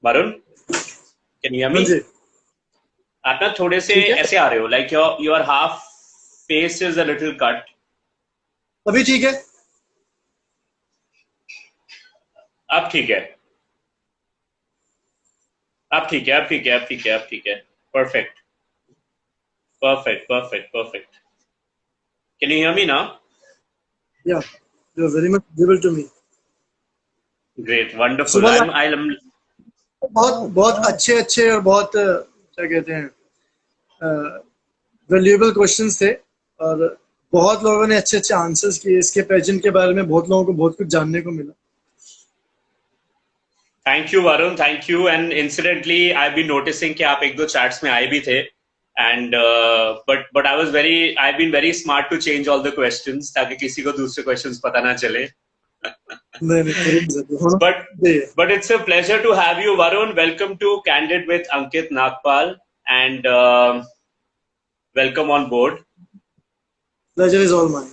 Varun, can you here हाँ मी? जी। आप ना थोड़े से ठीक है। ऐसे आ रहे हो, like your half face is a little cut. अभी ठीक है। अब ठीक है। अब ठीक है, अब ठीक है, अब ठीक है, अब ठीक है। Perfect, perfect, perfect, perfect. Can you hear me now? Yeah you are very much visible to me. Great, wonderful. सुबह आई एम बहुत बहुत अच्छे अच्छे और बहुत क्या कहते हैं वैल्यूएबल क्वेश्चंस थे। और बहुत लोगों ने अच्छे अच्छे आंसर्स किए। इसके पेजेंट के बारे में बहुत लोगों को बहुत कुछ जानने को मिला। Thank you Varun, thank you. And incidentally I been noticing कि आप एक दो चैट्स में आए भी थे। And but I was very I been very smart to change all the questions ताकि किसी को दूसरे क्वेश्चंस पता ना चले। नहीं नहीं, थोड़ी जरूरत होना but चाहिए। but it's a pleasure to have you, Varun. Welcome to Candid with Ankit Nagpal, and welcome on board. Pleasure is all mine.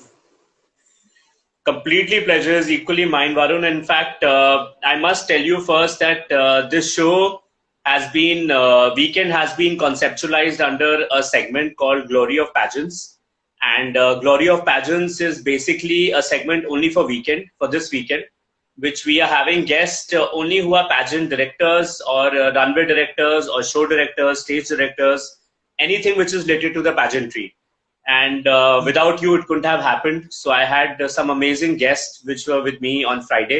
Completely pleasure is equally mine, Varun. In fact, I must tell you first that this show has been weekend has been conceptualized under a segment called Glory of Pageants, and Glory of Pageants is basically a segment only for weekend, for this weekend, which we are having guests only who are pageant directors or runway directors or show directors, stage directors, anything which is related to the pageantry. And without you, it couldn't have happened. So I had some amazing guests which were with me on Friday.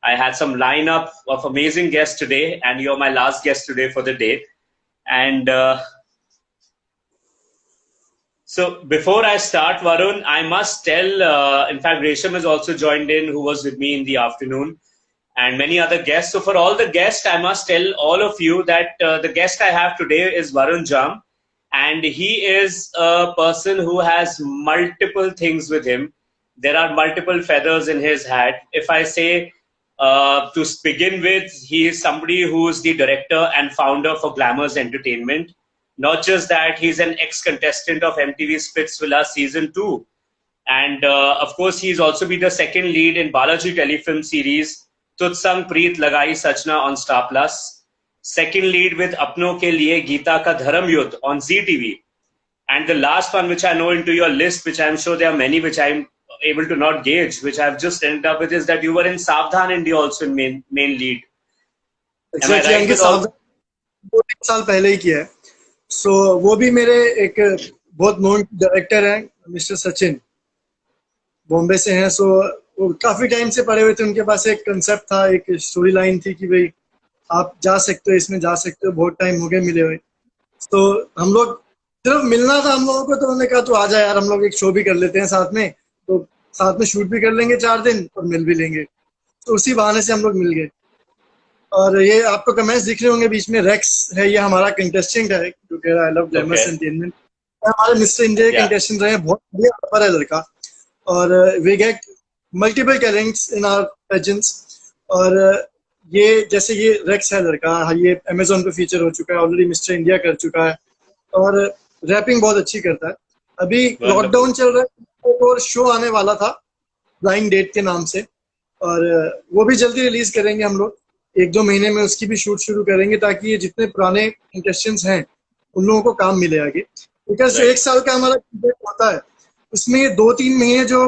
I had some lineup of amazing guests today, and you're my last guest today for the day. And so before I start, Varun, I must tell, in fact, Resham has also joined in, who was with me in the afternoon, and many other guests. So for all the guests, I must tell all of you that the guest I have today is Varun Jam, and he is a person who has multiple things with him. There are multiple feathers in his hat. If I say to begin with, he is somebody who is the director and founder for Glamours Entertainment. Not just that, he's an ex-contestant of MTV Splitsvilla Season 2. And of course, he's also been the second lead in Balaji telefilm series Tutsang Preet Lagai Sachna on Star Plus. Second lead with Apno Ke Liye Geeta Ka Dharam Yudh on ZTV. And the last one, which I know into your list, which I'm sure there are many which I'm able to not gauge, which I've just ended up with, is that you were in Savdhan India also in main lead. Am I exactly right Ankit with all? साहब वो 1 साल पहले ही किया है। सो वो भी मेरे एक बहुत नोन डायरेक्टर हैं, मिस्टर सचिन, बॉम्बे से हैं। सो वो काफी टाइम से पढ़े हुए थे। उनके पास एक कंसेप्ट था, एक स्टोरी लाइन थी कि भाई आप जा सकते हो, इसमें जा सकते हो, बहुत टाइम हो गया मिले हुए। तो हम लोग सिर्फ मिलना था हम लोगों को, तो उन्होंने कहा तू आ जा यार, हम लोग एक शो भी कर लेते हैं साथ में, तो साथ में शूट भी कर लेंगे 4 दिन और मिल भी लेंगे। तो उसी बहाने से हम लोग मिल गए। और ये आपको कमेंट्स दिख रहे होंगे बीच में, रेक्स है, ये हमारा कंटेस्टेंट है जो कह रहा है I love glamorous Okay. Entertainment. हमारे मिस्टर इंडिया के Yeah. कंटेस्टेंट रहे हैं, बहुत बढ़िया ऑफर है लड़का। और we get multiple talents in our pageants. और ये जैसे ये रेक्स है लड़का, ये अमेजोन पे फीचर हो चुका है ऑलरेडी, मिस्टर इंडिया कर चुका है और रैपिंग बहुत अच्छी करता है। अभी Wonderful. लॉकडाउन चल रहा है, एक और शो आने वाला था ब्लाइंड डेट के नाम से, और वो भी जल्दी रिलीज करेंगे हम लोग। 1-2 महीने में उसकी भी शूट शुरू करेंगे, ताकि ये जितने पुराने कंटेस्टेंट्स हैं उन लोगों को काम मिले आगे। बिकॉज जो Right. 1 साल का हमारा पीरियड होता है, उसमें 2-3 महीने जो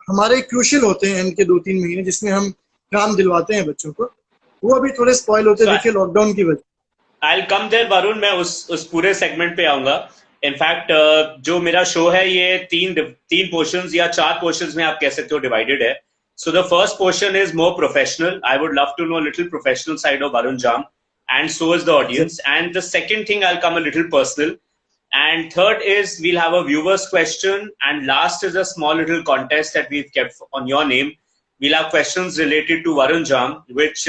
हमारे क्रूशियल होते हैं, इनके 2-3 महीने जिसमें हम काम दिलवाते हैं बच्चों को, वो अभी थोड़े स्पॉइल होते So दिखे लॉकडाउन की वजह। I'll come there, Varun. मैं उस पूरे सेगमेंट पे आऊंगा। इनफैक्ट जो मेरा शो है ये तीन पोर्शंस या चार पोर्शंस में आप कह सकते हो डिवाइडेड है। So the first portion is more professional. I would love to know little professional side of Varun Jam, and so is the audience. And the second thing, I'll come a little personal. And third is we'll have a viewer's question. And last is a small little contest that we've kept on your name. We'll have questions related to Varun Jam, which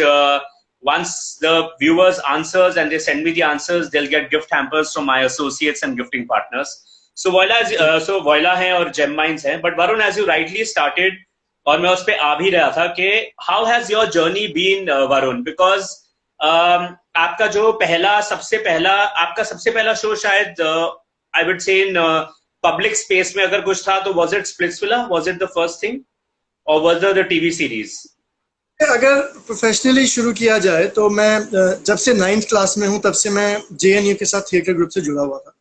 once the viewers answers and they send me the answers, they'll get gift hampers from my associates and gifting partners. So Voila है और Gem Minds है. But Varun, as you rightly started, और मैं उस पे आ भी रहा था कि how has your journey been, Varun? Because आपका जो आपका सबसे पहला शो शायद I would say in public space में अगर कुछ था तो was it Splitsvilla? Was it the first thing? Or was there the TV series? अगर प्रोफेशनली शुरू किया जाए तो मैं जब से 9th क्लास में हूँ तब से मैं JNU के साथ थिएटर ग्रुप से जुड़ा हुआ था।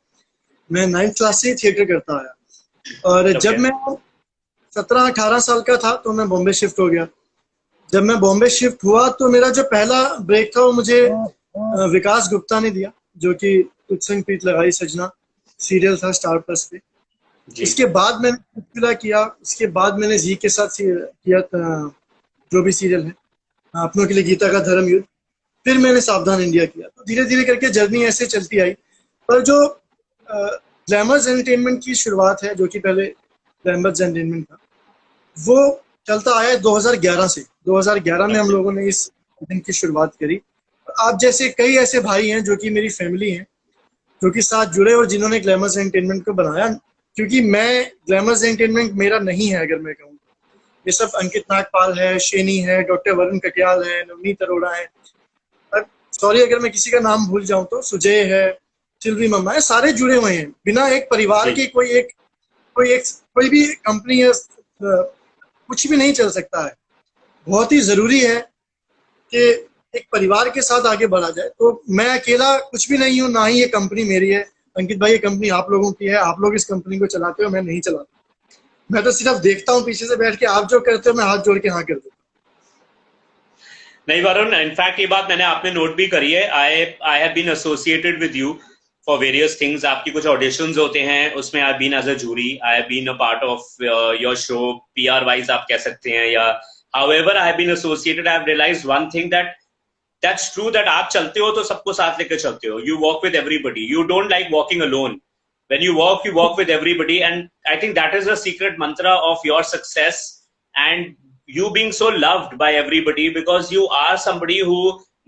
मैं 9th क्लास से ही थिएटर करता आया और Okay. जब मैं 17-18 साल का था तो मैं बॉम्बे शिफ्ट हो गया। जब मैं बॉम्बे शिफ्ट हुआ तो मेरा जो पहला ब्रेक था वो मुझे विकास गुप्ता ने दिया, जो कि तुझ संग प्रीत लगाई सजना सीरियल था स्टार प्लस पे। जी. इसके बाद मैंने चुटकुला किया, उसके बाद मैंने जी के साथ किया जो भी सीरियल है, अपनों के लिए गीता का धर्म युद्ध, फिर मैंने सावधान इंडिया किया। तो धीरे धीरे करके जर्नी ऐसे चलती आई। पर जो ग्लैमर्स एंटरटेनमेंट की शुरुआत है, जो कि पहले ग्लैमर्स एंटरटेनमेंट था, वो चलता आया 2011 से। 2011 में हम लोगों ने इस दिन की शुरुआत करी। आप जैसे कई ऐसे भाई हैं जो कि मेरी फैमिली हैं, जो कि साथ जुड़े और जिन्होंने ग्लैमर्स एंटरटेनमेंट को बनाया। क्योंकि मैं ग्लैमर्स एंटरटेनमेंट मेरा नहीं है, अगर मैं कहूँ ये सब अंकित नागपाल है, शेनी है, डॉक्टर वरुण कटियाल है, नवनीत अरोड़ा है, सॉरी अगर मैं किसी का नाम भूल जाऊं तो, सुजय है, सिल्वी मम्मा है, सारे जुड़े हुए हैं। बिना एक परिवार के कोई भी कंपनी या कुछ भी नहीं चल सकता है। बहुत ही जरूरी है कि एक परिवार के साथ आगे बढ़ा जाए। तो मैं अकेला कुछ भी नहीं हूँ, ना ही ये कंपनी मेरी है। अंकित भाई, ये कंपनी आप लोगों की है, आप लोग इस कंपनी को चलाते हो, मैं नहीं चलाता। मैं तो सिर्फ देखता हूँ पीछे से बैठ के, आप जो करते हो मैं हाथ जोड़ के हाँ कर देता हूँ। नहीं वरुण, इनफैक्ट ये बात मैंने आपने नोट भी करी है। I have been associated with you for various things. आपकी कुछ ऑडिशंस होते हैं, उसमें I have been as a jury, I have been a part of your show, PR wise आप कह सकते हैं, या however I have been associated, I have realized one thing, that that's true, that आप चलते हो तो सबको साथ लेकर चलते हो. You walk with everybody. You don't like walking alone. When you walk with everybody, and I think that is the secret mantra of your success and you being so loved by everybody, because you are somebody who,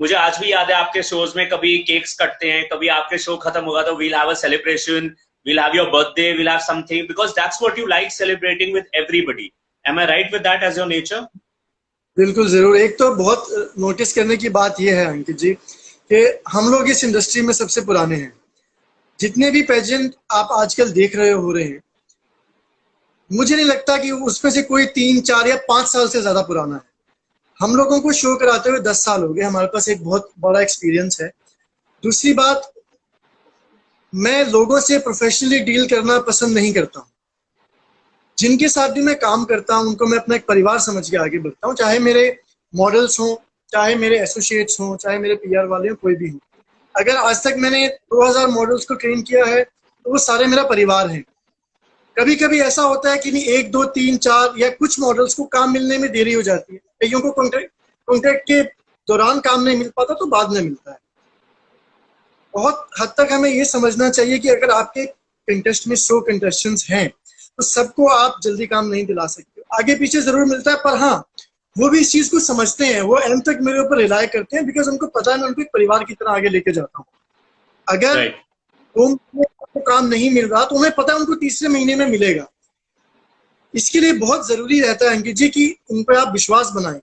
मुझे आज भी याद है आपके shows में कभी cakes कटते हैं, कभी आपके शो खत्म होगा तो we'll have a celebration, we'll have your birthday, we'll have something, because that's what you like, celebrating with everybody. Am I right with that as your nature? बिल्कुल जरूर। एक तो बहुत नोटिस करने की बात यह है अंकित जी कि हम लोग इस इंडस्ट्री में सबसे पुराने हैं। जितने भी पेजेंट आप आजकल देख रहे हो रहे हैं, मुझे नहीं लगता कि उसमें से कोई 3, 4 या 5 साल से ज्यादा पुराना है। हम लोगों को शो कराते हुए 10 साल हो गए। हमारे पास एक बहुत बड़ा एक्सपीरियंस है। दूसरी बात, मैं लोगों से प्रोफेशनली डील करना पसंद नहीं करता हूँ। जिनके साथ भी मैं काम करता हूँ उनको मैं अपना एक परिवार समझ के आगे बढ़ता हूँ, चाहे मेरे मॉडल्स हों, चाहे मेरे एसोसिएट्स हों, चाहे मेरे PR वाले हों, कोई भी हो। अगर आज तक मैंने 2000 मॉडल्स को ट्रेन किया है तो वो सारे मेरा परिवार हैं। कभी कभी ऐसा होता है कि नहीं 1, 2, 3, 4 या कुछ मॉडल्स को काम मिलने में देरी हो जाती है, कईयों को कॉन्ट्रैक्ट के दौरान काम नहीं मिल पाता तो बाद में मिलता है। बहुत हद तक हमें ये समझना चाहिए कि अगर आपके कंटेस्ट में 100 कंटेस्टेंट्स हैं तो सबको आप जल्दी काम नहीं दिला सकते। आगे पीछे जरूर मिलता है, पर हाँ, वो भी इस चीज को समझते हैं, वो एंड तक मेरे ऊपर रिलाय करते हैं, बिकॉज उनको पता है मैं उनको एक परिवार की तरह आगे लेके जाता हूँ। अगर उनको काम नहीं मिल रहा तो उन्हें पता है उनको तीसरे महीने में मिलेगा। इसके लिए बहुत जरूरी रहता है अंकित जी कि उन पर आप विश्वास बनाएं।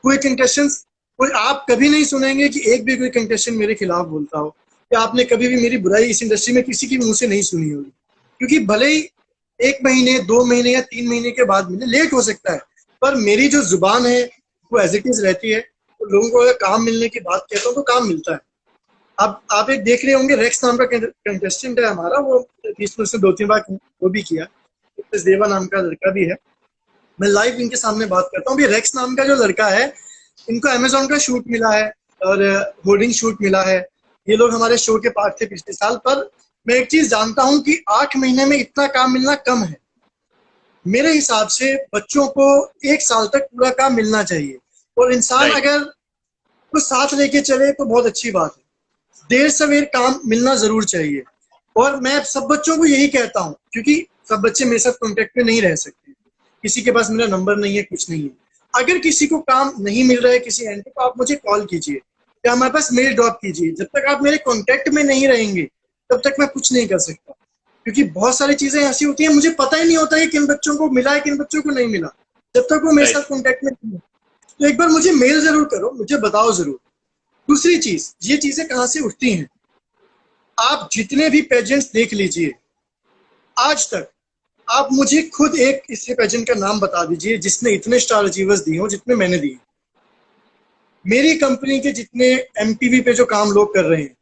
कोई आप कभी नहीं सुनेंगे कि एक भी कोई कंटेस्टेंट मेरे खिलाफ बोलता हो, या आपने कभी भी मेरी बुराई इस इंडस्ट्री में किसी के मुंह से नहीं सुनी होगी। क्योंकि भले ही 1 महीने, 2 महीने या 3 महीने के बाद मिले, लेट हो सकता है, पर मेरी जो जुबान है वो एज इट इज रहती है। तो लोगों को अगर काम मिलने की बात कहता हूँ तो काम मिलता है। अब आप एक देख रहे होंगे, रेक्स नाम का कंटेस्टेंट है हमारा, वो 30 में से 2-3 बार वो भी किया। देवा नाम का लड़का भी है, मैं लाइव इनके सामने बात करता हूँ। रेक्स नाम का जो लड़का है, इनको अमेजोन का शूट मिला है और होर्डिंग शूट मिला है। ये लोग हमारे शो के पार्ट थे पिछले साल। पर मैं एक चीज जानता हूँ कि 8 महीने में इतना काम मिलना कम है। मेरे हिसाब से बच्चों को 1 साल तक पूरा काम मिलना चाहिए, और इंसान अगर तो साथ लेके चले तो बहुत अच्छी बात है। देर सवेर काम मिलना जरूर चाहिए, और मैं सब बच्चों को यही कहता हूँ, क्योंकि सब बच्चे मेरे साथ कॉन्टेक्ट में नहीं रह सकते, किसी के पास मेरा नंबर नहीं है, कुछ नहीं है। अगर किसी को काम नहीं मिल रहा है किसी एंड पे, तो आप मुझे कॉल कीजिए या हमारे पास मेल ड्रॉप कीजिए। जब तक आप मेरे कॉन्टेक्ट में नहीं रहेंगे तब तक मैं कुछ नहीं कर सकता, क्योंकि बहुत सारी चीजें ऐसी होती हैं मुझे पता ही नहीं होता है किन बच्चों को मिला है, किन बच्चों को नहीं मिला, जब तक वो मेरे साथ कॉन्टेक्ट में नहीं है। तो एक बार मुझे मेल जरूर करो, मुझे बताओ जरूर। दूसरी चीज, ये चीजें कहाँ से उठती हैं, आप जितने भी पेजेंट्स देख लीजिए आज तक, आप मुझे खुद एक इससे पेजेंट का नाम बता दीजिए जिसने इतने स्टार अचीवर्स दिए हो जितने मैंने दिए। मेरी कंपनी के जितने एमटीवी पे जो काम लोग कर रहे हैं,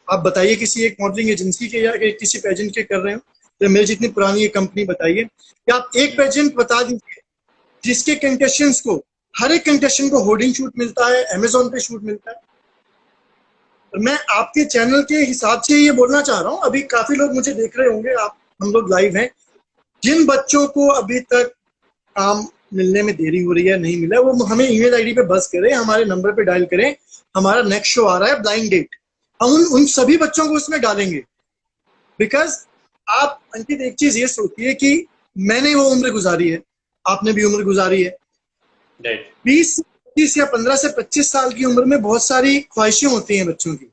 आप बताइए किसी एक मॉडलिंग एजेंसी के या किसी पेजेंट के कर रहे हो, तो मेरी जितनी पुरानी ये कंपनी बताइए कि आप एक पेजेंट बता दीजिए जिसके कंटेस्टेंट्स को, हर एक कंटेस्टेंट को होर्डिंग शूट मिलता है, अमेजोन पे शूट मिलता है। मैं आपके चैनल के हिसाब से ये बोलना चाह रहा हूँ, अभी काफी लोग मुझे देख रहे होंगे, आप हम लोग लाइव हैं, जिन बच्चों को अभी तक काम मिलने में देरी हो रही है, नहीं मिला, वो हमें ईमेल आईडी पे बस करें, हमारे नंबर पे डायल करें, हमारा नेक्स्ट शो आ रहा है ब्लाइंड डेट, हम उन सभी बच्चों को उसमें डालेंगे। बिकॉज आप अंकित एक चीज ये सोचिए कि मैंने वो उम्र गुजारी है, आपने भी उम्र गुजारी है, 20 या 15 से 25 साल की उम्र में बहुत सारी ख्वाहिशें होती हैं बच्चों की,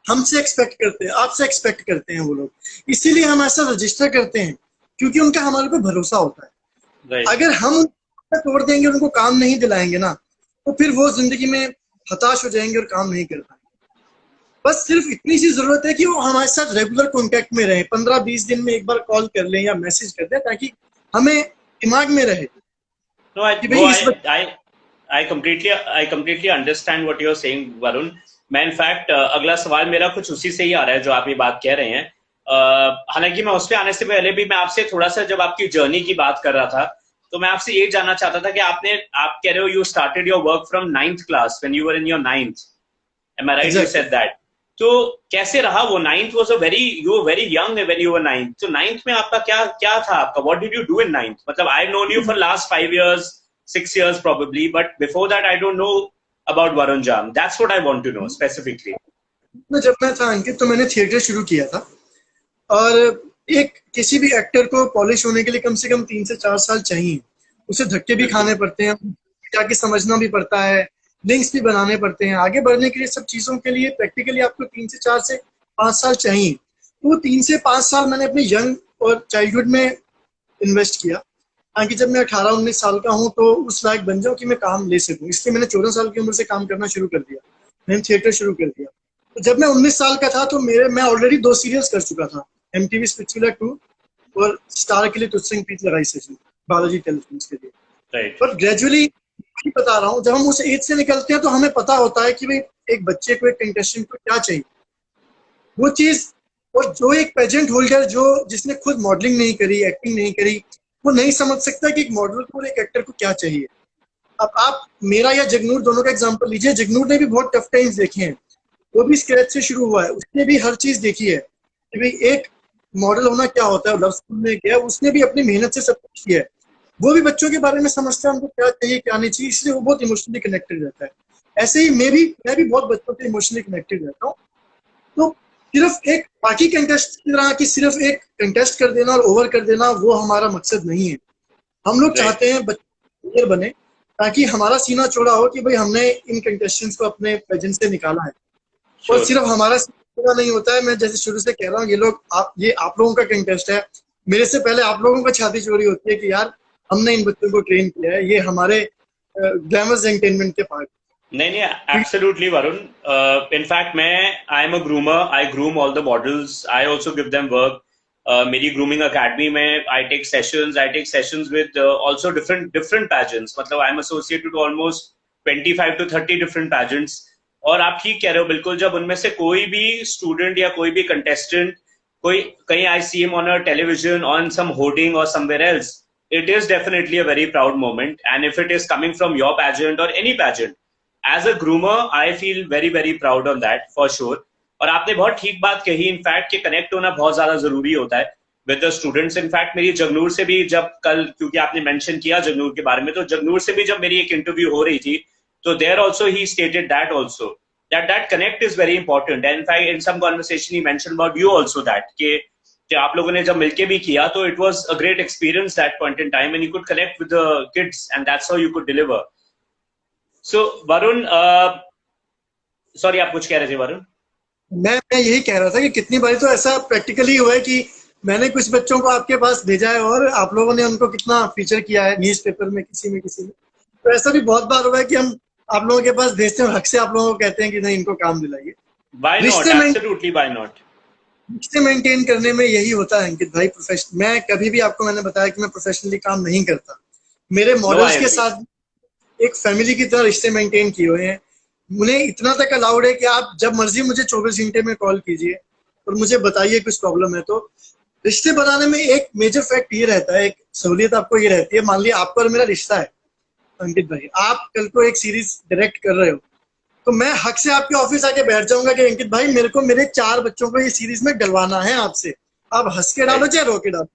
हमसे एक्सपेक्ट करते हैं, आपसे एक्सपेक्ट करते हैं वो लोग, इसीलिए हम ऐसा रजिस्टर करते हैं क्योंकि उनका हमारे पे भरोसा होता है। अगर हम उनको तोड़ देंगे, उनको काम नहीं दिलाएंगे ना, तो फिर वो जिंदगी में हताश हो जाएंगे और काम नहीं कर पाएंगे। बस सिर्फ इतनी सी जरूरत है कि वो हमारे साथ रेगुलर कांटेक्ट में रहे, 15-20 दिन में एक बार कॉल कर लें या मैसेज कर दें, ताकि हमें दिमाग में रहे। I completely understand what you're saying, Varun. मैं इनफैक्ट अगला सवाल मेरा कुछ उसी से ही आ रहा है जो आप ये बात कह रहे हैं। हालांकि मैं उस पर आने से पहले भी मैं आपसे थोड़ा सा, जब आपकी जर्नी की बात कर रहा था, तो मैं आपसे ये जानना चाहता था कि आप कह रहे हो you started your work from 9th class when you were in your 9th, am I right? You said that. तो कैसे रहा वो 9th? Was you were very young when you were 9th, तो 9th में आपका क्या था आपका, what did you do in 9th? मतलब I known you for last 5 years 6 years probably, but before that I don't know about Varun Jam. That's what I want to know specifically. जब मैं था अंकित, तो मैंने थिएटर शुरू किया था, और एक किसी भी एक्टर को पॉलिश होने के लिए कम से कम 3 से 4 साल चाहिए, उसे धक्के भी खाने पड़ते हैं, जाके समझना भी पड़ता है, लिंक्स भी बनाने पड़ते हैं, आगे बढ़ने के लिए सब चीजों के लिए प्रैक्टिकली आपको 3 से 4 से 5 साल चाहिए। तो 3 से 5 साल मैंने अपने यंग और चाइल्डहुड में इन्वेस्ट किया, ताकि जब मैं 18-19 साल का हूँ तो उस लायक बन जाऊँ कि मैं काम ले सकूँ। इसलिए मैंने 14 साल की उम्र से काम करना शुरू कर दिया, मैंने थिएटर शुरू कर दिया। तो जब मैं 19 साल का था तो मैं ऑलरेडी 2 सीरियल्स कर चुका था, MTV स्पिट्सविला 2 और स्टार के लिए तुझसे प्रीत लगाई सचिन, बालाजी टेलीफिल्म्स के लिए। पर ग्रेजुअली बता रहा हूँ, जब हम उस एज से निकलते हैं तो हमें पता होता है कि भाई एक बच्चे को, एक कंटेस्टेंट को क्या चाहिए, वो चीज। और जो एक पेजेंट होल्डर जिसने खुद मॉडलिंग नहीं करी, एक्टिंग नहीं करी, वो नहीं समझ सकता कि एक मॉडल को और एक एक्टर को क्या चाहिए। अब आप मेरा या जगनूर दोनों का एग्जांपल लीजिए। जगनूर ने भी बहुत टफ टाइम्स देखे हैं, वो भी स्क्रैच से शुरू हुआ है, उसने भी हर चीज देखी है कि भाई एक मॉडल होना क्या होता है, लव स्कूल में गया, उसने भी अपनी मेहनत से सब कुछ किया है। वो भी बच्चों के बारे में समझता है, उनको क्या चाहिए क्या नहीं चाहिए, इसलिए वो बहुत इमोशनली कनेक्टेड रहता है। ऐसे ही मैं भी बहुत बच्चों से इमोशनली कनेक्टेड रहता हूँ। तो सिर्फ एक बाकी कंटेस्ट की तरह कि सिर्फ एक कंटेस्ट कर देना और ओवर कर देना, वो हमारा मकसद नहीं है। हम लोग चाहते हैं बच्चे बने, ताकि हमारा सीना चौड़ा हो कि भाई हमने इन कंटेस्टेंट्स को अपने पेजेंट से निकाला है। और सिर्फ हमारा सीना नहीं होता है, मैं जैसे शुरू से कह रहा हूँ, ये आप लोगों का कंटेस्ट है, मेरे से पहले आप लोगों का छाती चोरी होती है कि यार हमने इन बच्चों को ट्रेन किया है, ये हमारे ग्लैमरस एंटरटेनमेंट के पार्ट। नहीं, absolutely Varun. In fact I am a groomer, I groom all the models, I also give them work. मेरी ग्रूमिंग अकेडमी में I take sessions with also different pageants, मतलब I am associated to almost 25 to 30 different pageants. और आप ठीक कह रहे हो बिल्कुल, जब उनमें से कोई भी स्टूडेंट या कोई भी कंटेस्टेंट कहीं I see him on a television, on some hoarding और somewhere else, it is definitely a very proud moment. And if it is coming from your pageant or any pageant, as a groomer I feel very very proud on that for sure. और आपने बहुत ठीक बात कही in fact कि connect होना बहुत ज्यादा जरूरी होता है विद द स्टूडेंट्स। इनफैक्ट मेरी जगनूर से भी जब कल, क्योंकि आपने मेंशन किया जगनूर के बारे में, तो जगनूर से भी जब मेरी एक इंटरव्यू हो रही थी, तो there also he stated that also that connect is very important. And in fact in some conversation he mentioned about you also that कि आप लोगों ने जब मिलके भी किया, तो it was a great experience that point in time, and you could connect with the kids, and that's how you could deliver. So Varun, sorry, आप कुछ कह रहे थे वरुण? मैं यही कह रहा था कि कितनी बारी तो ऐसा प्रैक्टिकली हुआ है कि मैंने कुछ बच्चों को आपके पास भेजा है और आप लोगों ने उनको कितना फीचर किया है न्यूज़पेपर में, किसी में। तो ऐसा भी बहुत बार हुआ है कि हम आप लोगों के पास भेजते हैं, हक से आप लोगों को कहते हैं कि नहीं इनको काम दिलाइए। Why not? Absolutely, why not? रिश्ते मेंटेन करने में यही होता है अंकित भाई। मैं कभी भी आपको मैंने बताया कि मैं प्रोफेशनली काम नहीं करता। मेरे मॉडल्स के साथ एक फैमिली की तरह रिश्ते मेंटेन किए हुए हैं। मुझे इतना तक अलाउड है कि आप जब मर्जी मुझे 24 घंटे में कॉल कीजिए और मुझे बताइए कुछ प्रॉब्लम है तो। रिश्ते बनाने में एक मेजर फैक्ट ये रहता है, एक सहूलियत आपको ये रहती है, मान लिया आपका और मेरा रिश्ता है अंकित भाई, आप कल को एक सीरीज डायरेक्ट कर रहे हो तो मैं हक से आपके ऑफिस आके बैठ जाऊंगा कि अंकित भाई मेरे को मेरे 4 बच्चों को ये सीरीज में डलवाना है आपसे, आप हंस के डालो चाहे रो के डालो।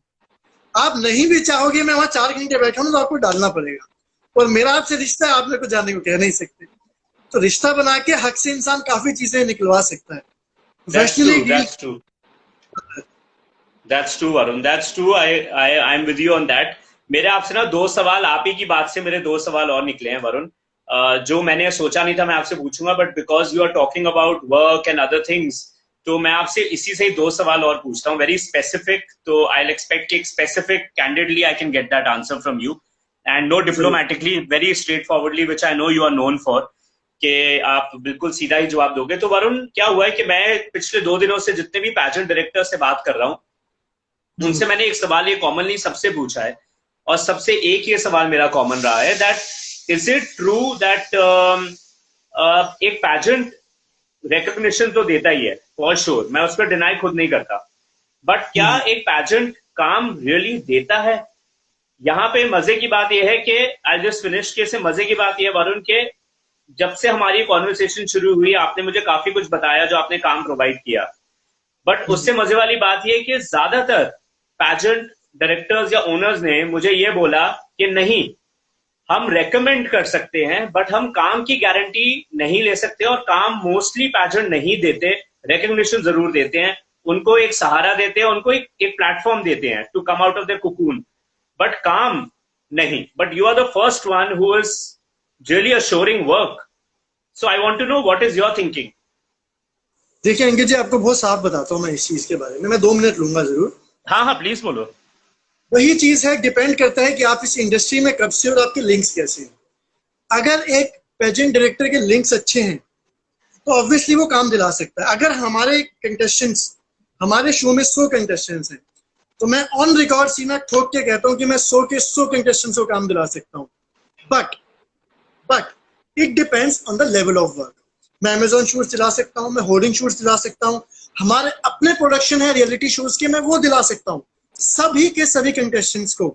आप नहीं भी चाहोगे मैं वहां 4 घंटे बैठा हूं तो आपको डालना पड़ेगा, और मेरा आपसे रिश्ता है, आप मेरे को जाने को कह नहीं सकते। तो रिश्ता बना के हक से इंसान काफी चीजें निकलवा सकता है। That's professionally true. Deal. That's true. That's true, Varun. That's true. I'm with you on that. मेरे आपसे ना 2 सवाल, आप ही की बात से मेरे 2 सवाल और निकले हैं वरुण, जो मैंने सोचा नहीं था मैं आपसे पूछूंगा, but because you are talking about work and other things, तो मैं आपसे इसी से ही 2 सवाल और पूछता हूँ, वेरी स्पेसिफिक। तो आई विल एक्सपेक्ट एक specific, candidly I can get that answer from you, and no diplomatically, very straightforwardly, which I know you are known for, कि आप बिल्कुल सीधा ही जवाब दोगे। तो वरुण, क्या हुआ है कि मैं पिछले 2 दिनों से जितने भी पैजेंट डायरेक्टर से बात कर रहा हूँ उनसे मैंने एक सवाल ये कॉमनली सबसे पूछा है, और सबसे एक ये सवाल मेरा कॉमन रहा है, that is it true that एक पैजेंट रिकॉग्निशन तो देता ही है फॉर श्योर, मैं उसको डिनाई खुद नहीं करता, बट क्या एक पैजेंट काम रियली देता है? यहाँ पे मजे की बात यह है कि आई जस्ट फिनिश के से मजे की बात यह वरुण के जब से हमारी कॉन्वर्सेशन शुरू हुई आपने मुझे काफी कुछ बताया जो आपने काम प्रोवाइड किया, बट उससे मजे वाली बात यह है कि ज्यादातर पैजेंट डायरेक्टर्स या ओनर्स ने मुझे ये बोला कि नहीं, हम रेकमेंड कर सकते हैं बट हम काम की गारंटी नहीं ले सकते, और काम मोस्टली पैजेंट नहीं देते, रिकग्निशन जरूर देते हैं, उनको एक सहारा देते हैं, उनको एक प्लेटफॉर्म देते हैं to come out of the cocoon, but काम नहीं। But you are the first one who is really assuring work, so I want to know what is your thinking. देखिए अंकित जी, आपको बहुत साफ बताता हूँ मैं इस चीज के बारे में, मैं 2 मिनट लूंगा जरूर। हाँ हाँ प्लीज बोलो। वही चीज है, डिपेंड करता है कि आप इस इंडस्ट्री में कब से और आपके लिंक्स कैसे हैं। अगर एक पेजेंट डायरेक्टर के लिंक्स अच्छे हैं तो ऑब्वियसली वो काम दिला सकता है। अगर हमारे कंटेस्टेंट्स, हमारे शो में 100 कंटेस्टेंट्स हैं तो मैं ऑन रिकॉर्ड सीना ठोक के कहता हूं कि मैं 100 के 100 कंटेस्टेंट्स को काम दिला सकता हूं, but it depends on the level of work. मैं अमेजोन शूट्स दिला सकता हूं, मैं होर्डिंग शूट्स दिला सकता हूं, हमारे अपने प्रोडक्शन है रियलिटी शोज के, मैं वो दिला सकता हूं सभी के सभी कंटेस्टेंट्स को।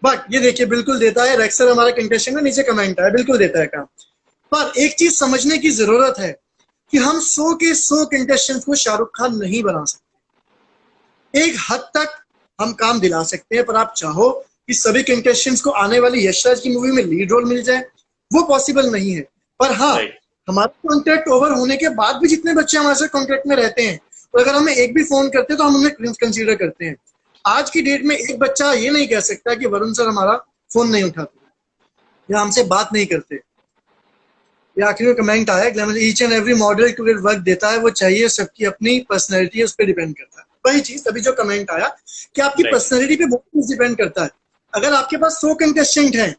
बट ये देखिए बिल्कुल देता है, रेक्सर हमारा कंटेस्टेंट है, नीचे कमेंट है, बिल्कुल देता है काम। पर एक चीज समझने की जरूरत है कि हम 100 के 100 कंटेस्टेंट्स को शाहरुख खान नहीं बना सकते। एक हद तक हम काम दिला सकते हैं, पर आप चाहो कि सभी कंटेस्टेंट्स को आने वाली यशराज की मूवी में लीड रोल मिल जाए, वो पॉसिबल नहीं है। पर हाँ, हमारा कॉन्ट्रैक्ट ओवर होने के बाद भी जितने बच्चे हमारे साथ कॉन्ट्रैक्ट में रहते हैं, और अगर हमें एक भी फोन करते हैं तो हम उन्हें कंसीडर करते हैं। आज की डेट में एक बच्चा ये नहीं कह सकता कि वरुण सर हमारा फोन नहीं उठाते या हमसे बात नहीं करते। या आखिर में कमेंट आया, glamour each and every model to get work देता है, वो चाहिए, सबकी अपनी पर्सनैलिटी है, उस पर डिपेंड करता है। वही चीज अभी जो कमेंट आया कि आपकी पर्सनैलिटी पे बहुत कुछ डिपेंड करता है। अगर आपके पास 100 कंटेस्टेंट हैं,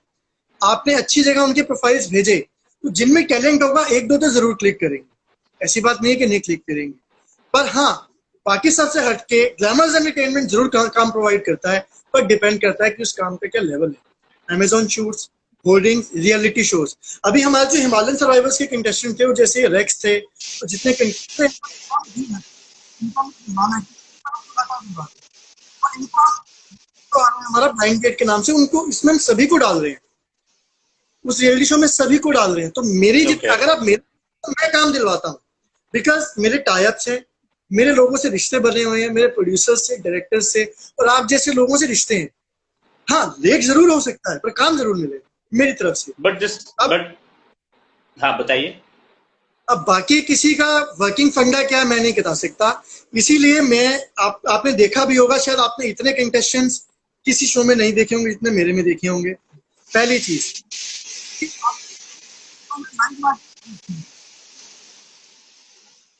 आपने अच्छी जगह उनके प्रोफाइल्स भेजे, तो जिनमें टैलेंट होगा 1-2 तो जरूर क्लिक करेंगे, ऐसी बात नहीं है कि नहीं क्लिक करेंगे। पर हाँ, बाकी सबसे हटके ग्लैमर्स एंटरटेनमेंट जरूर काम प्रोवाइड करता है, पर डिपेंड करता है कि उस काम का क्या लेवल है। Amazon shoots, hoardings, reality shows. अभी हमारे जो हिमालयन सर्वाइवर्स के कंटेस्टेंट थे, वो जैसे रेक्स थे, तो जितने हमारा ब्लाइंड गेट के नाम से उनको इसमें हम सभी को डाल रहे हैं, उस रियलिटी शो में सभी को डाल रहे हैं। तो मेरी अगर आप मेरे, तो मैं काम दिलवाता हूँ, बिकॉज मेरे टाई अप्स हैं, मेरे लोगों से रिश्ते बने हुए हैं, मेरे प्रोड्यूसर्स से, डायरेक्टर्स से, और आप जैसे लोगों से रिश्ते हैं। हाँ, लेट जरूर हो सकता है पर काम जरूर मिले मेरी तरफ से। हाँ बताइए। अब बाकी किसी का वर्किंग फंडा क्या है मैं नहीं बता सकता, इसीलिए मैं आपने देखा भी होगा, शायद आपने इतने कंटेस्टेंट्स किसी शो में नहीं देखे होंगे जितने मेरे में देखे होंगे। पहली चीज,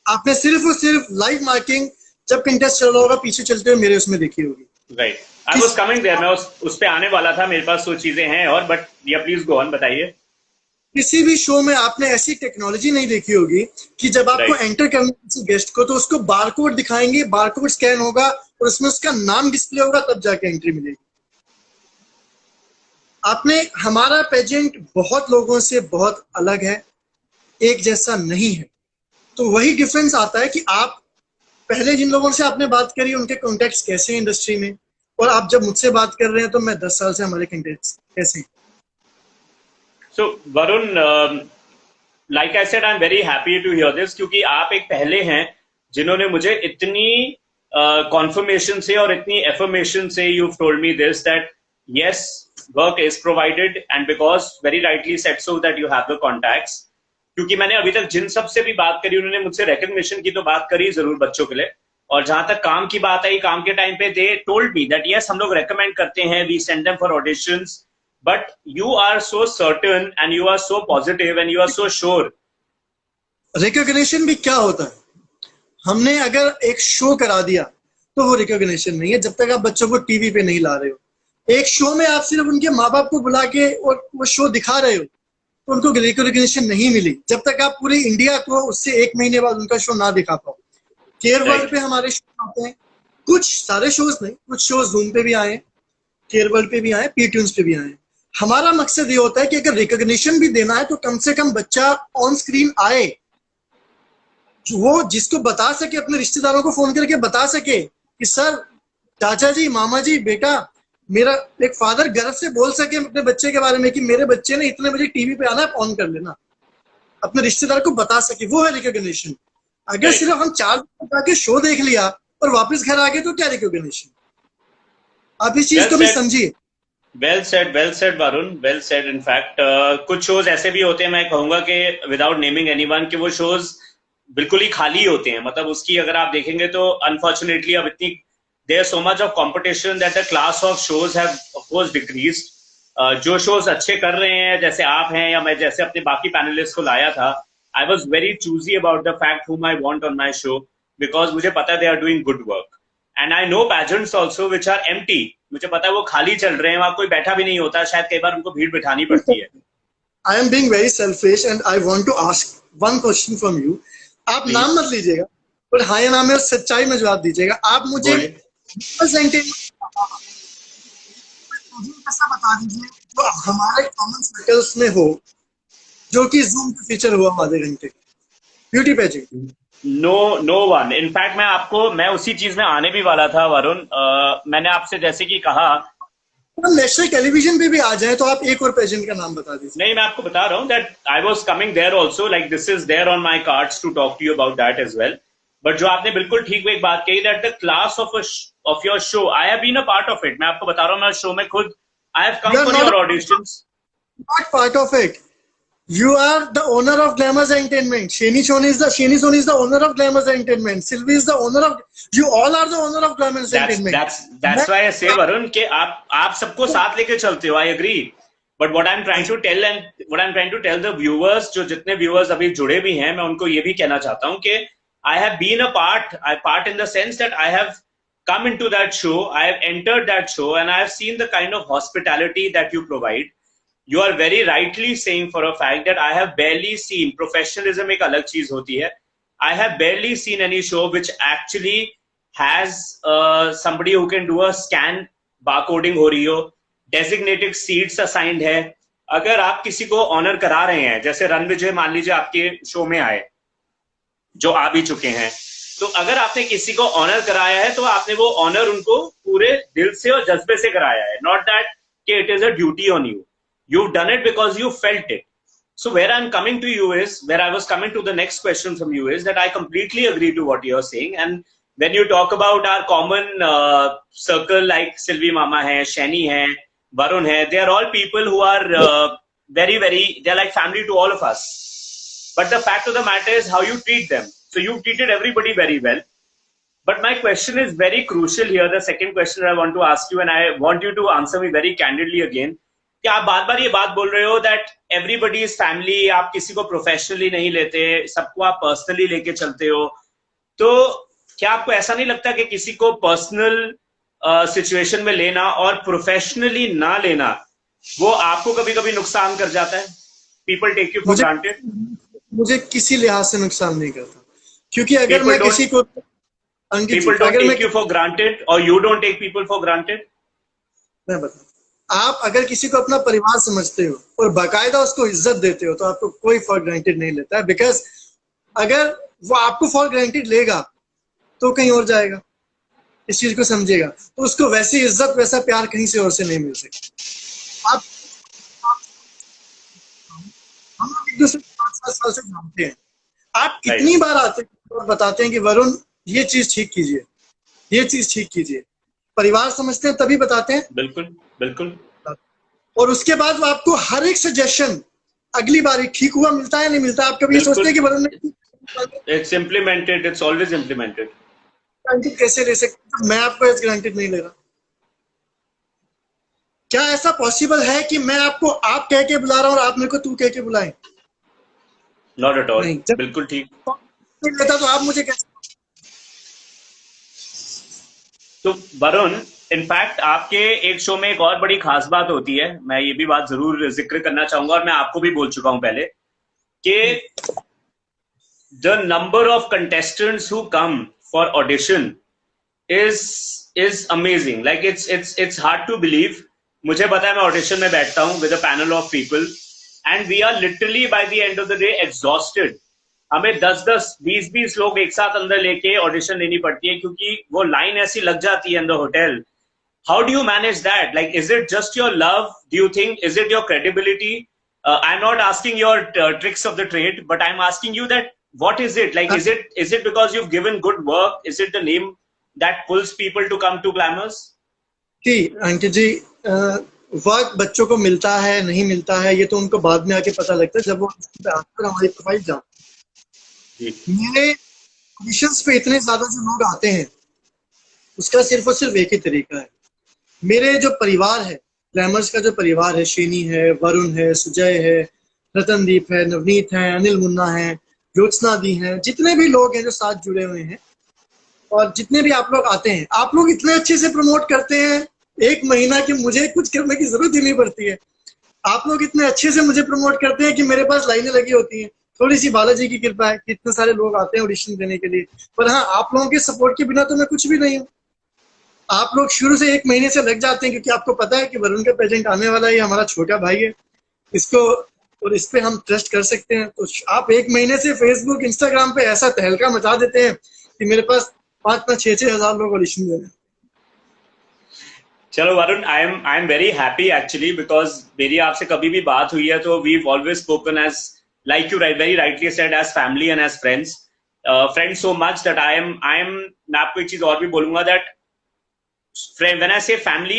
आपने सिर्फ और सिर्फ लाइव मार्किंग जब कंटेस्ट चल रहा होगा पीछे चलते हुए मेरे उसमें देखी होगी। Right, I was coming there, मैं उस पे आने वाला था, मेरे पास वो चीजें हैं और, बट या प्लीज गो ऑन, बताइए। किसी भी शो में आपने ऐसी टेक्नोलॉजी नहीं देखी होगी कि जब आपको एंटर करना है किसी गेस्ट को तो उसको बारकोड दिखाएंगे, बारकोड स्कैन होगा और उसमें उसका नाम डिस्प्ले होगा, तब जाके एंट्री मिलेगी। आपने हमारा पेजेंट बहुत लोगों से बहुत अलग है, एक जैसा नहीं है। तो वही डिफरेंस आता है कि आप पहले जिन लोगों से आपने बात करी उनके कॉन्टेक्ट्स कैसे हैं इंडस्ट्री में, और आप जब मुझसे बात कर रहे हैं तो मैं 10 साल से हमारे कॉन्टेक्ट्स कैसे हैं। So Varun, like I said, I'm very happy to hear this क्योंकि आप एक पहले हैं जिन्होंने मुझे इतनी confirmation से और इतनी affirmation से you've told me this that yes, work is provided and because very rightly said so that you have the contacts. क्योंकि मैंने अभी तक जिन सब से भी बात करी उन्होंने मुझसे recognition की तो बात करी जरूर बच्चों के लिए, और जहां तक काम की बात आई काम के टाइम पे they told me that yes हम लोग recommend करते हैं, we send them for auditions, but you are so certain and you are so positive and you are so sure. Recognition भी क्या होता है? हमने अगर एक शो करा दिया तो वो रिकॉग्निशन नहीं है जब तक आप बच्चों को टीवी पे नहीं ला रहे हो। एक शो में आप सिर्फ उनके माँ बाप को बुला के और वो शो दिखा रहे हो तो उनको रिकॉग्निशन नहीं मिली जब तक आप पूरी इंडिया को उससे 1 महीने बाद उनका शो ना दिखा पाओ। केयर वर्ल्ड पे हमारे शो आते हैं, कुछ सारे शोज नहीं, कुछ शोज जूम पे भी आए, केयर वर्ल्ड पे भी आए, पीट्यून्स पे भी आए। हमारा मकसद ये होता है कि अगर रिकॉग्निशन भी देना है तो कम से कम बच्चा ऑन स्क्रीन आए, वो जिसको बता सके, अपने रिश्तेदारों को फोन करके बता सके कि सर, चाचा जी, मामा जी, बेटा, मेरा एक फादर गर्व से बोल सके अपने बच्चे के बारे में कि मेरे बच्चे ने इतने बजे टीवी पे आना है, ऑन कर लेना, अपने रिश्तेदार को बता सके, वो है रिकॉग्निशन। अगर सिर्फ हम 4 दिन जाके शो देख लिया और वापस घर आ गए तो क्या रिकॉग्निशन? आप इस चीज को भी समझिए। Well said Varun, well said. In fact कुछ शोज ऐसे भी होते हैं, मैं कहूंगा कि विदाउट नेमिंग एनीवन, कि वो शोज बिल्कुल ही खाली होते हैं। मतलब उसकी अगर आप देखेंगे तो अनफॉर्चुनेटली अब इतनी there so much of competition that the class of shows have of course decreased. जो शोज अच्छे कर रहे हैं जैसे आप हैं या मैं जैसे अपने बाकी पैनलिस्ट को लाया था, I was very choosy about the fact whom I want on my show because मुझे पता है they are doing good work and I know pageants also which are empty. मुझे पता है वो खाली चल रहे हैं, वहां कोई बैठा भी नहीं होता, शायद कई बार उनको भीड़ बिठानी पड़ती है। I am being very selfish and I want to ask one question from you. आप नाम मत लीजिएगा, पर हाँ या ना में सच्चाई में जवाब दीजिएगा। आप मुझे ऐसा बता दीजिए जो हमारे कॉमन सर्कल्स में हो, जो कि जूम पे फीचर हुआ आधे घंटे beauty paging. No one. In fact मैं उसी चीज में आने भी वाला था वरुण। मैंने आपसे जैसे कि कहा नेशनल टेलीविजन पे भी आ जाए तो आप एक और पेजेंट का नाम बता दीजिए। नहीं, मैं आपको बता रहा हूँ that I was coming there also, like this is there on my cards to talk to you about that as well. But जो आपने बिल्कुल ठीक एक बात कही that the class of your show, I have been a part of it. मैं आपको बता रहा हूँ, मैं शो में खुद I have come for your auditions. Not part of it, you are the owner of Glamours Entertainment. Sheni Soni is the owner of Glamours Entertainment. Sylvie is the owner of, you all are the owner of Glamours Entertainment. That's why I say Varun कि आप सबको साथ लेके चलते हो, I agree. But what I'm trying to tell and what I'm trying to tell the viewers, जो जितने viewers अभी जुड़े भी हैं, मैं उनको ये भी कहना चाहता हूँ कि I have been a part in the sense that I have come into that show, I have entered that show and I have seen the kind of hospitality that you provide. You are very rightly saying for a fact that I have barely seen, professionalism एक अलग चीज होती है, I have barely seen any show which actually has somebody who can do a scan, barcoding हो रही हो, designated seats assigned है। अगर आप किसी को ऑनर करा रहे हैं, जैसे रणविजय मान लीजिए आपके शो में आए, जो आ भी चुके हैं, तो अगर आपने किसी को ऑनर कराया है तो आपने वो ऑनर उनको पूरे दिल से और जज्बे से कराया है, नॉट दैट कि it is a duty on you. You've done it because you felt it. So where I'm coming to you is, where I was coming to the next question from you is that I completely agree to what you're saying. And when you talk about our common circle like Sylvie Mama hai, Sheni hai, Varun hai, they are all people who are they're like family to all of us. But the fact of the matter is how you treat them. So you've treated everybody very well. But my question is very crucial here. The second question I want to ask you, and I want you to answer me very candidly again. कि आप बार बार ये बात बोल रहे हो that everybody is family, आप किसी को प्रोफेशनली नहीं लेते, सबको आप पर्सनली लेके चलते हो, तो क्या आपको ऐसा नहीं लगता कि किसी को पर्सनल सिचुएशन में लेना और प्रोफेशनली ना लेना वो आपको कभी कभी नुकसान कर जाता है? People take you for granted. मुझे किसी लिहाज से नुकसान नहीं करता, क्योंकि अगर मैं किसी को people don't take you for granted और you don't take people for granted. मैं बता, आप अगर किसी को अपना परिवार समझते हो और बाकायदा उसको इज्जत देते हो तो आपको कोई फॉर ग्रांटेड नहीं लेता है, बिकॉज अगर वो आपको फॉर ग्रांटेड लेगा तो कहीं और जाएगा, इस चीज को समझिएगा। तो उसको वैसी इज्जत वैसा प्यार कहीं से और से नहीं मिल सकता। आप हम लोग एक दूसरे को 5-7 साल से जानते हैं, आप कितनी बार आते हैं और बताते हैं कि वरुण ये चीज ठीक कीजिए, ये चीज ठीक कीजिए, परिवार समझते हैं तभी बताते हैं। बिल्कुल बिल्कुल। और उसके बाद वो आपको हर एक सजेशन अगली बार ठीक हुआ मिलता है नहीं मिलता, आप कभी ये सोचते हैं कि वरुण ने it's implemented, it's always implemented. Granted कैसे ले सकते, मैं आपको एज ग्रांटेड नहीं ले रहा। क्या ऐसा पॉसिबल है कि मैं आपको आप कह के बुला रहा हूं और आप मेरे को तू कह के बुलाएं? नॉट एट ऑल, नहीं, जब बिल्कुल ठीक। लेता तो आप मुझे कैसे। तो वरुण, इनफैक्ट आपके एक शो में एक और बड़ी खास बात होती है, मैं ये भी बात जरूर जिक्र करना चाहूंगा और मैं आपको भी बोल चुका हूं पहले कि the number of contestants who come for audition is amazing. Like it's hard to believe. मुझे पता है मैं ऑडिशन में बैठता हूँ with a panel of people and we are literally by the end of the day exhausted. हमें 10-10, 20-20 लोग एक साथ अंदर लेके ऑडिशन लेनी पड़ती है क्योंकि वो लाइन ऐसी लग जाती है in the hotel. How do you manage that? Like, is it just your love? Do you think, is it your credibility? I'm not asking your tricks of the trade, but I'm asking you that what is it? Like, is it because you've given good work? Is it the name that pulls people to come to Glamours? जी Ankit ji, work बच्चों को मिलता है नहीं मिलता है ये तो उनको बाद में आके पता लगता है जब वो आकर हमारी प्रोफाइल जाते हैं। मेरे ऑडिशंस पे इतने ज्यादा जो लोग आते हैं उसका सिर्फ और सिर्फ एक ही तरीका है। मेरे जो परिवार है, ग्लैमर्स का जो परिवार है, शेनी है, वरुण है, सुजय है, रतनदीप है, नवनीत है, अनिल मुन्ना है, ज्योत्सना दी है, जितने भी लोग हैं जो साथ जुड़े हुए हैं और जितने भी आप लोग आते हैं, आप लोग इतने अच्छे से प्रमोट करते हैं 1 महीना कि मुझे कुछ करने की जरूरत ही नहीं पड़ती है। आप लोग इतने अच्छे से मुझे प्रमोट करते हैं कि मेरे पास लाइनें लगी होती हैं। थोड़ी सी बालाजी की कृपा है कि इतने सारे लोग आते हैं ऑडिशन देने के लिए, पर हाँ, आप लोगों के सपोर्ट के बिना तो मैं कुछ भी नहीं हूँ। आप लोग शुरू से 1 महीने से लग जाते हैं क्योंकि आपको पता है कि वरुण का प्रेजेंट आने वाला है, हमारा छोटा भाई है, इसको और इस पे हम ट्रस्ट कर सकते हैं। तो आप 1 महीने से फेसबुक इंस्टाग्राम पे ऐसा तहलका मचा देते हैं कि मेरे पास 5-6 हजार लोग ऑडिशन दे रहे हैं। चलो Varun, I am very happy actually because मेरी आपसे कभी भी बात हुई है तो we always spoken as, like you very rightly said, as family and as friends, friends so much that I am मैं आपको एक चीज और भी बोलूंगा that when I say family,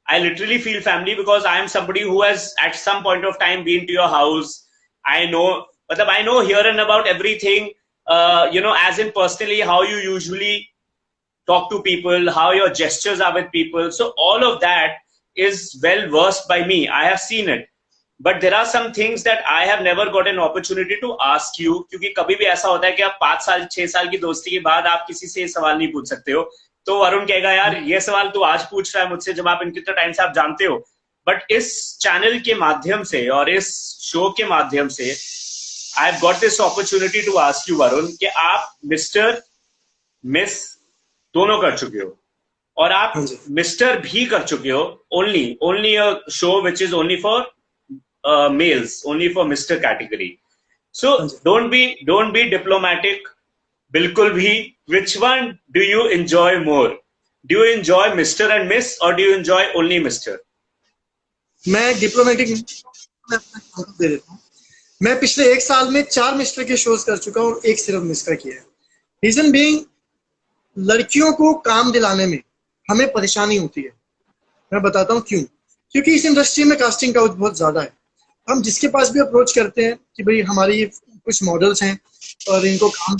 I literally feel family because I am somebody who has at some point of time been to your house. I know here and about everything, as in personally how you usually talk to people, how your gestures are with people. So all of that is well versed by me. I have seen it. But there are some things that I have never got an opportunity to ask you, क्योंकि कभी भी ऐसा होता है कि आप 5-6 साल की दोस्ती के बाद आप किसी से सवाल नहीं पूछ सकते हो। तो वरुण कहेगा यार ये सवाल तो आज पूछ रहा है मुझसे जब आप इनके इतने टाइम से आप जानते हो। बट इस चैनल के माध्यम से और इस शो के माध्यम से I have got this opportunity to ask you Varun कि आप मिस्टर मिस दोनों कर चुके हो और आप मिस्टर भी कर चुके हो। Only a show which is only for mails, only for mister category. So don't be diplomatic बिल्कुल भी। Which one do you enjoy more? Do you enjoy Mr. and Miss or do you enjoy only Mr? मैं diplomatic दे देता हूँ। मैं पिछले 1 साल में 4 mister के शोज कर चुका हूँ और 1 सिर्फ मिस का किया है। रीजन बीइंग, लड़कियों को काम दिलाने में हमें परेशानी होती है। मैं बताता हूँ क्यों। क्योंकि इस इंडस्ट्री में कास्टिंग काउच बहुत ज्यादा है। हम जिसके पास भी अप्रोच करते हैं कि भाई हमारी कुछ मॉडल्स हैं और इनको काम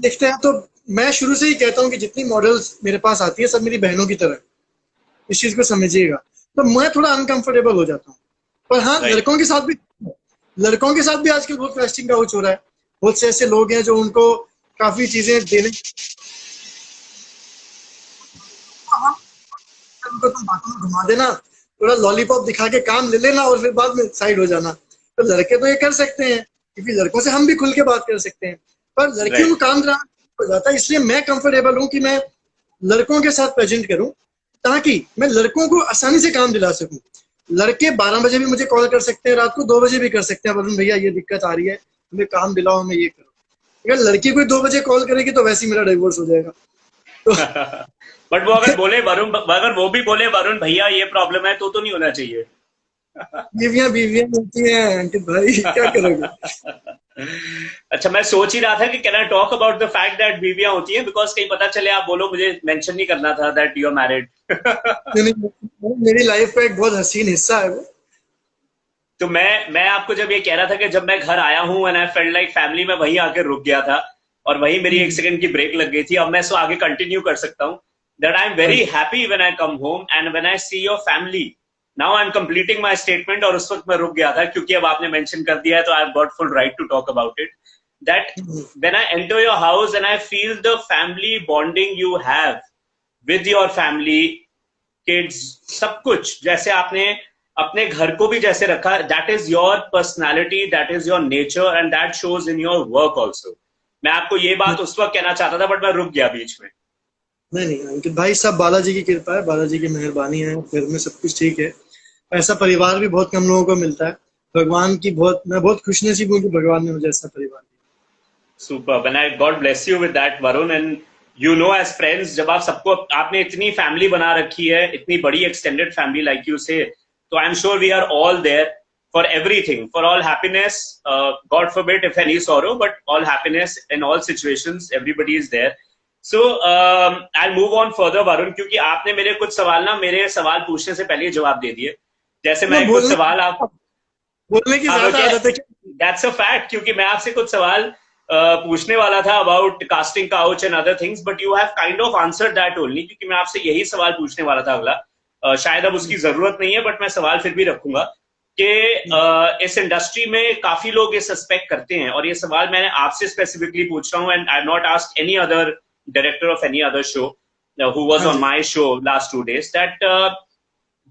देखते हैं, तो मैं शुरू से ही कहता हूँ कि जितनी मॉडल्स मेरे पास आती है सब मेरी बहनों की तरह, इस चीज को समझिएगा। तो मैं थोड़ा अनकंफर्टेबल हो जाता हूँ। पर हाँ, लड़कों के साथ भी आजकल बहुत कास्टिंग का हो रहा है। बहुत से ऐसे लोग हैं जो उनको काफी चीजें देने, उनको तुम बातों में घुमा देना, थोड़ा लॉलीपॉप दिखा के काम ले लेना और फिर बाद में साइड हो जाना। तो लड़के तो ये कर सकते हैं क्योंकि लड़कों से हम भी खुल के बात कर सकते हैं, पर लड़कियों को काम कराना हो जाता है। इसलिए मैं कंफर्टेबल हूँ कि मैं लड़कों के साथ प्रेजेंट करूं ताकि मैं लड़कों को आसानी से काम दिला सकूं। लड़के 12 बजे भी मुझे कॉल कर सकते हैं, रात को 2 बजे भी कर सकते हैं, वरुण भैया ये दिक्कत आ रही है, हमें काम दिलाओ, हमें ये करो। अगर लड़की कोई 2 बजे कॉल करेगी तो वैसे ही मेरा डिवोर्स हो जाएगा। तो बट वो अगर बोले वरुण, अगर वो भी बोले वरुण भैया ये प्रॉब्लम है, तो नहीं होना चाहिए। बीवियां बीवियां होती हैं अंकित भाई, क्या करोगे। अच्छा, मैं सोच ही रहा था कि can I talk about the fact that बीवियां होती हैं, बिकॉज कहीं पता चले आप बोलो मुझे मेंशन नहीं करना था दैट यू आर मैरिड। मेरी लाइफ का एक बहुत हसीन हिस्सा है वो। तो मैं आपको जब ये कह रहा था कि जब मैं घर आया हूं and I felt like family, में वहीं आके रुक गया था और वहीं मेरी 1 सेकंड की ब्रेक लग गई थी। अब मैं इसको आगे कंटिन्यू कर सकता हूँ। That I am very happy when I come home and when I see your family. Now I am completing my statement, और उस वक्त मैं रुक गया था क्योंकि अब आपने मेंशन कर दिया है, तो I have got full right to talk about it. That when I enter your house and I feel the family bonding you have with your family, kids, सब कुछ जैसे आपने अपने घर को भी जैसे रखा, that is your personality, that is your nature and that shows in your work also. मैं आपको ये बात उस वक्त कहना चाहता था बट मैं रुक गया बीच में। नहीं अंकित भाई, सब बालाजी की कृपा है, बालाजी की मेहरबानी है, घर में सब कुछ ठीक है। ऐसा परिवार भी बहुत कम लोगों को मिलता है। भगवान की मैं बहुत खुशनसीब हूँ कि भगवान ने मुझे ऐसा परिवार दिया। Super, and I god bless you with that Varun. And you know as friends, जब आप सबको, आपने इतनी फैमिली बना रखी है, इतनी बड़ी extended family like you say, तो I am sure we are all there for everything, for all happiness, God forbid if any sorrow, but all happiness in all situations, everybody is there. So I'll move on further Varun, क्योंकि आपने मेरे कुछ सवाल ना, मेरे सवाल पूछने से पहले ही जवाब दे दिए। जैसे मैं कुछ सवाल आप बोलने की ज्यादा आदत है। That's a fact, क्योंकि मैं आपसे कुछ सवाल पूछने वाला था about casting couch and other things, but you have kind of answered that only, क्योंकि मैं आपसे यही सवाल पूछने वाला था अगला। शायद अब उसकी जरूरत नहीं है, बट मैं सवाल फिर भी रखूंगा कि इस इंडस्ट्री में काफी लोग ये सस्पेक्ट करते हैं, और ये सवाल मैंने आपसे स्पेसिफिकली पूछ रहा हूँ, and I have not asked any other director of any other show who was on my show last 2 days, that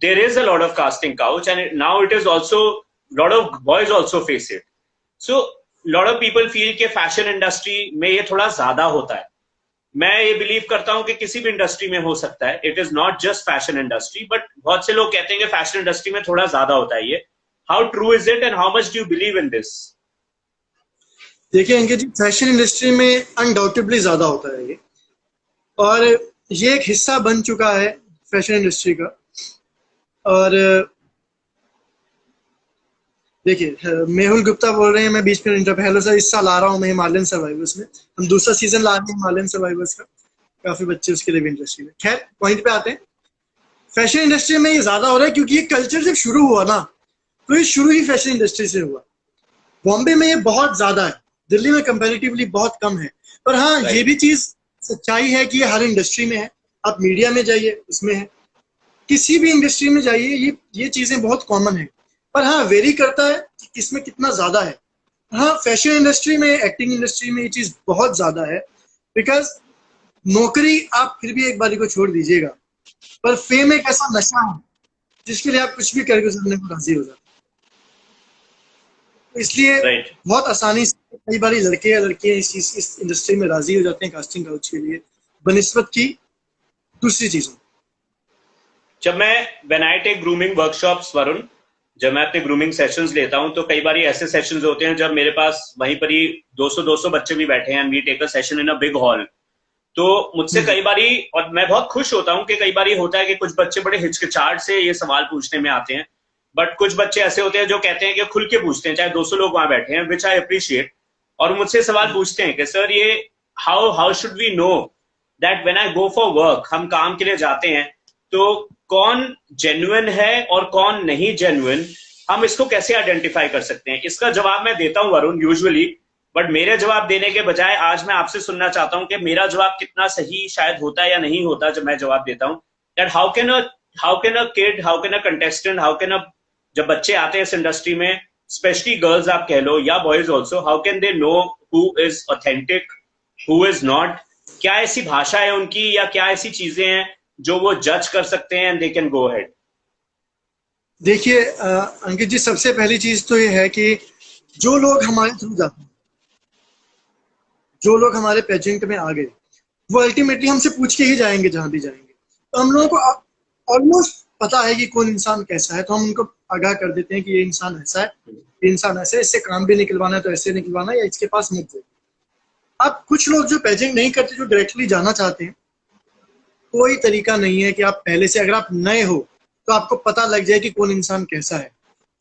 there is a lot of casting couch, and now it is also lot of boys also face it. So lot of people feel कि fashion industry में ये थोड़ा ज्यादा होता है। मैं ये believe करता हूं कि किसी भी इंडस्ट्री में हो सकता है, it is not just fashion industry, but बहुत से लोग कहते हैं कि फैशन इंडस्ट्री में थोड़ा ज्यादा होता है ये। How true is it and how much do you believe in this? देखिए अंकित जी, फैशन इंडस्ट्री में अनडाउटेबली ज्यादा होता है ये, और ये एक हिस्सा बन चुका है फैशन इंडस्ट्री का। और देखिए, मेहुल गुप्ता बोल रहे हैं, मैं बीच में इंटरव्यू, हेलो सर, इस साल आ रहा हूँ मैं हिमालयन सर्वाइवर्स में, हम दूसरा सीजन ला रहे हैं हिमालयन सर्वाइवर्स का, काफी बच्चे उसके लिए भी इंडस्ट्री में। खैर पॉइंट पे आते हैं, फैशन इंडस्ट्री में ये ज्यादा हो रहा है क्योंकि ये कल्चर जब शुरू हुआ ना, तो ये शुरू ही फैशन इंडस्ट्री से हुआ। बॉम्बे में ये बहुत ज्यादा है, दिल्ली में कंपेरेटिवली बहुत कम है। पर हाँ, ये भी चीज सच्चाई है कि ये हर इंडस्ट्री में है। आप मीडिया में जाइए, उसमें है, किसी भी इंडस्ट्री में जाइए, ये चीजें बहुत कॉमन है। पर हाँ, वेरी करता है कि किसमें कितना ज्यादा है। हाँ, फैशन इंडस्ट्री में, एक्टिंग इंडस्ट्री में ये चीज बहुत ज्यादा है, बिकॉज नौकरी आप फिर भी एक बारी को छोड़ दीजिएगा, पर फेम एक ऐसा नशा है जिसके लिए आप कुछ भी करके करने को राजी हो जाते हैं। तो इसलिए बहुत आसानी से कई बार लड़के या लड़कियां इस इंडस्ट्री में राजी हो जाते हैं कास्टिंग काउच के लिए, बनिस्बत की दूसरी चीजों। जब मैं when I take grooming workshops Varun, जब मैं अपने ग्रूमिंग सेशंस लेता हूं, तो कई बार ऐसे सेशंस होते हैं जब मेरे पास वहीं पर ही 200 बच्चे भी बैठे हैं, we take a session in a big hall. तो मुझसे कई बारी, और मैं बहुत खुश होता हूं कि कई बारी होता है कि कुछ बच्चे बड़े हिचकिचाहट से ये सवाल पूछने में आते हैं, बट कुछ बच्चे ऐसे होते हैं जो कहते हैं कि खुल के पूछते हैं, चाहे 200 लोग वहां बैठे हैं, विच आई अप्रिशिएट, और मुझसे सवाल पूछते हैं कि सर ये how should we know that when I go for work, हम काम के लिए जाते हैं, तो कौन जेन्युइन है और कौन नहीं जेन्युइन, हम इसको कैसे आइडेंटिफाई कर सकते हैं? इसका जवाब मैं देता हूं वरुण यूजुअली, बट मेरे जवाब देने के बजाय आज मैं आपसे सुनना चाहता हूं कि मेरा जवाब कितना सही शायद होता है या नहीं होता जब मैं जवाब देता हूं। That how can a kid, how can a contestant, how can अ, जब बच्चे आते हैं इस इंडस्ट्री में, स्पेशली गर्ल्स आप कह लो या boys also, how can they know who is authentic, who is not? क्या ऐसी भाषा है उनकी या क्या ऐसी चीजें हैं जो वो जज कर सकते हैं and they can go ahead? देखिए अंकित जी, सबसे पहली चीज तो ये है कि जो लोग हमारे थ्रू जाते हैं, जो लोग हमारे पेजेंट में आ गए, वो अल्टीमेटली हमसे पूछ के ही जाएंगे जहां भी जाएंगे। तो हम लोगों को ऑलमोस्ट पता है कि कौन इंसान कैसा है, तो हम उनको आगाह कर देते हैं कि ये इंसान ऐसा है, ये इंसान ऐसा है, इससे काम भी निकलवाना है तो ऐसे निकलवाना है, या इसके पास मत जाइए। अब कुछ लोग जो पेजिंग नहीं करते, जो डायरेक्टली जाना चाहते हैं, कोई तरीका नहीं है कि आप पहले से, अगर आप नए हो तो आपको पता लग जाए कि कौन इंसान कैसा है,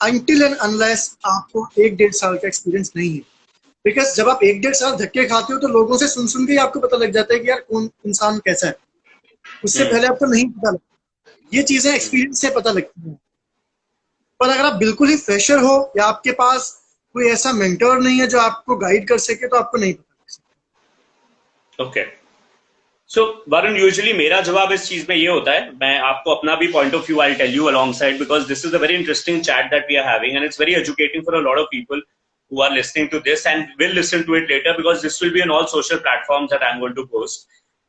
अनटिल एंड अनलेस आपको 1-1.5 साल का एक्सपीरियंस नहीं है। बिकॉज जब आप 1-1.5 साल धक्के खाते हो तो लोगों से सुन सुन के ही आपको पता लग जाता है कि यार कौन इंसान कैसा है, उससे पहले आपको नहीं पता लगता। ये चीजें एक्सपीरियंस से पता लगती हैं। पर अगर आप बिल्कुल ही फ्रेशर हो या आपके पास कोई ऐसा मेंटर नहीं है जो आपको गाइड कर सके, तो आपको नहीं पता लग सकता। ओके, सो वरुण, यूजुअली मेरा जवाब इस चीज में ये होता है, मैं आपको अपना भी point of view I tell you alongside, because this is a very interesting chat that we are having and it's very educating for a lot of people who are listening to this and will listen to it later because this will be on all social platforms that I'm going to post.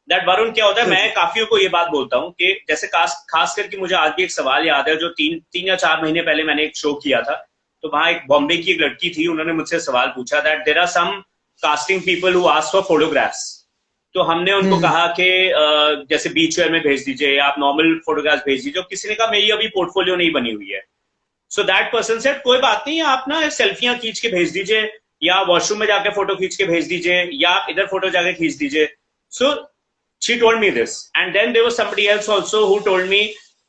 That Varun, क्या होता है, मैं काफियों को ये बात बोलता हूँ कि जैसे खास करके मुझे आज भी एक सवाल याद है जो 3 या 4 महीने पहले मैंने एक शो किया था, तो वहां एक बॉम्बे की एक लड़की थी, उन्होंने मुझसे सवाल पूछा that there are some casting people who ask for photographs. तो हमने उनको कहा कि जैसे बीच वेयर में भेज दीजिए या आप नॉर्मल फोटोग्राफ्स भेज दीजिए। किसी ने कहा मेरी अभी पोर्टफोलियो नहीं बनी हुई है। सो दैट पर्सन सेड कोई बात नहीं, आप ना सेल्फियां खींच के भेज दीजिए या वॉशरूम में जाके फोटो खींच के भेज दीजिए या आप इधर फोटो जाके खींच दीजिए। So she told me this and then there was somebody else also who told me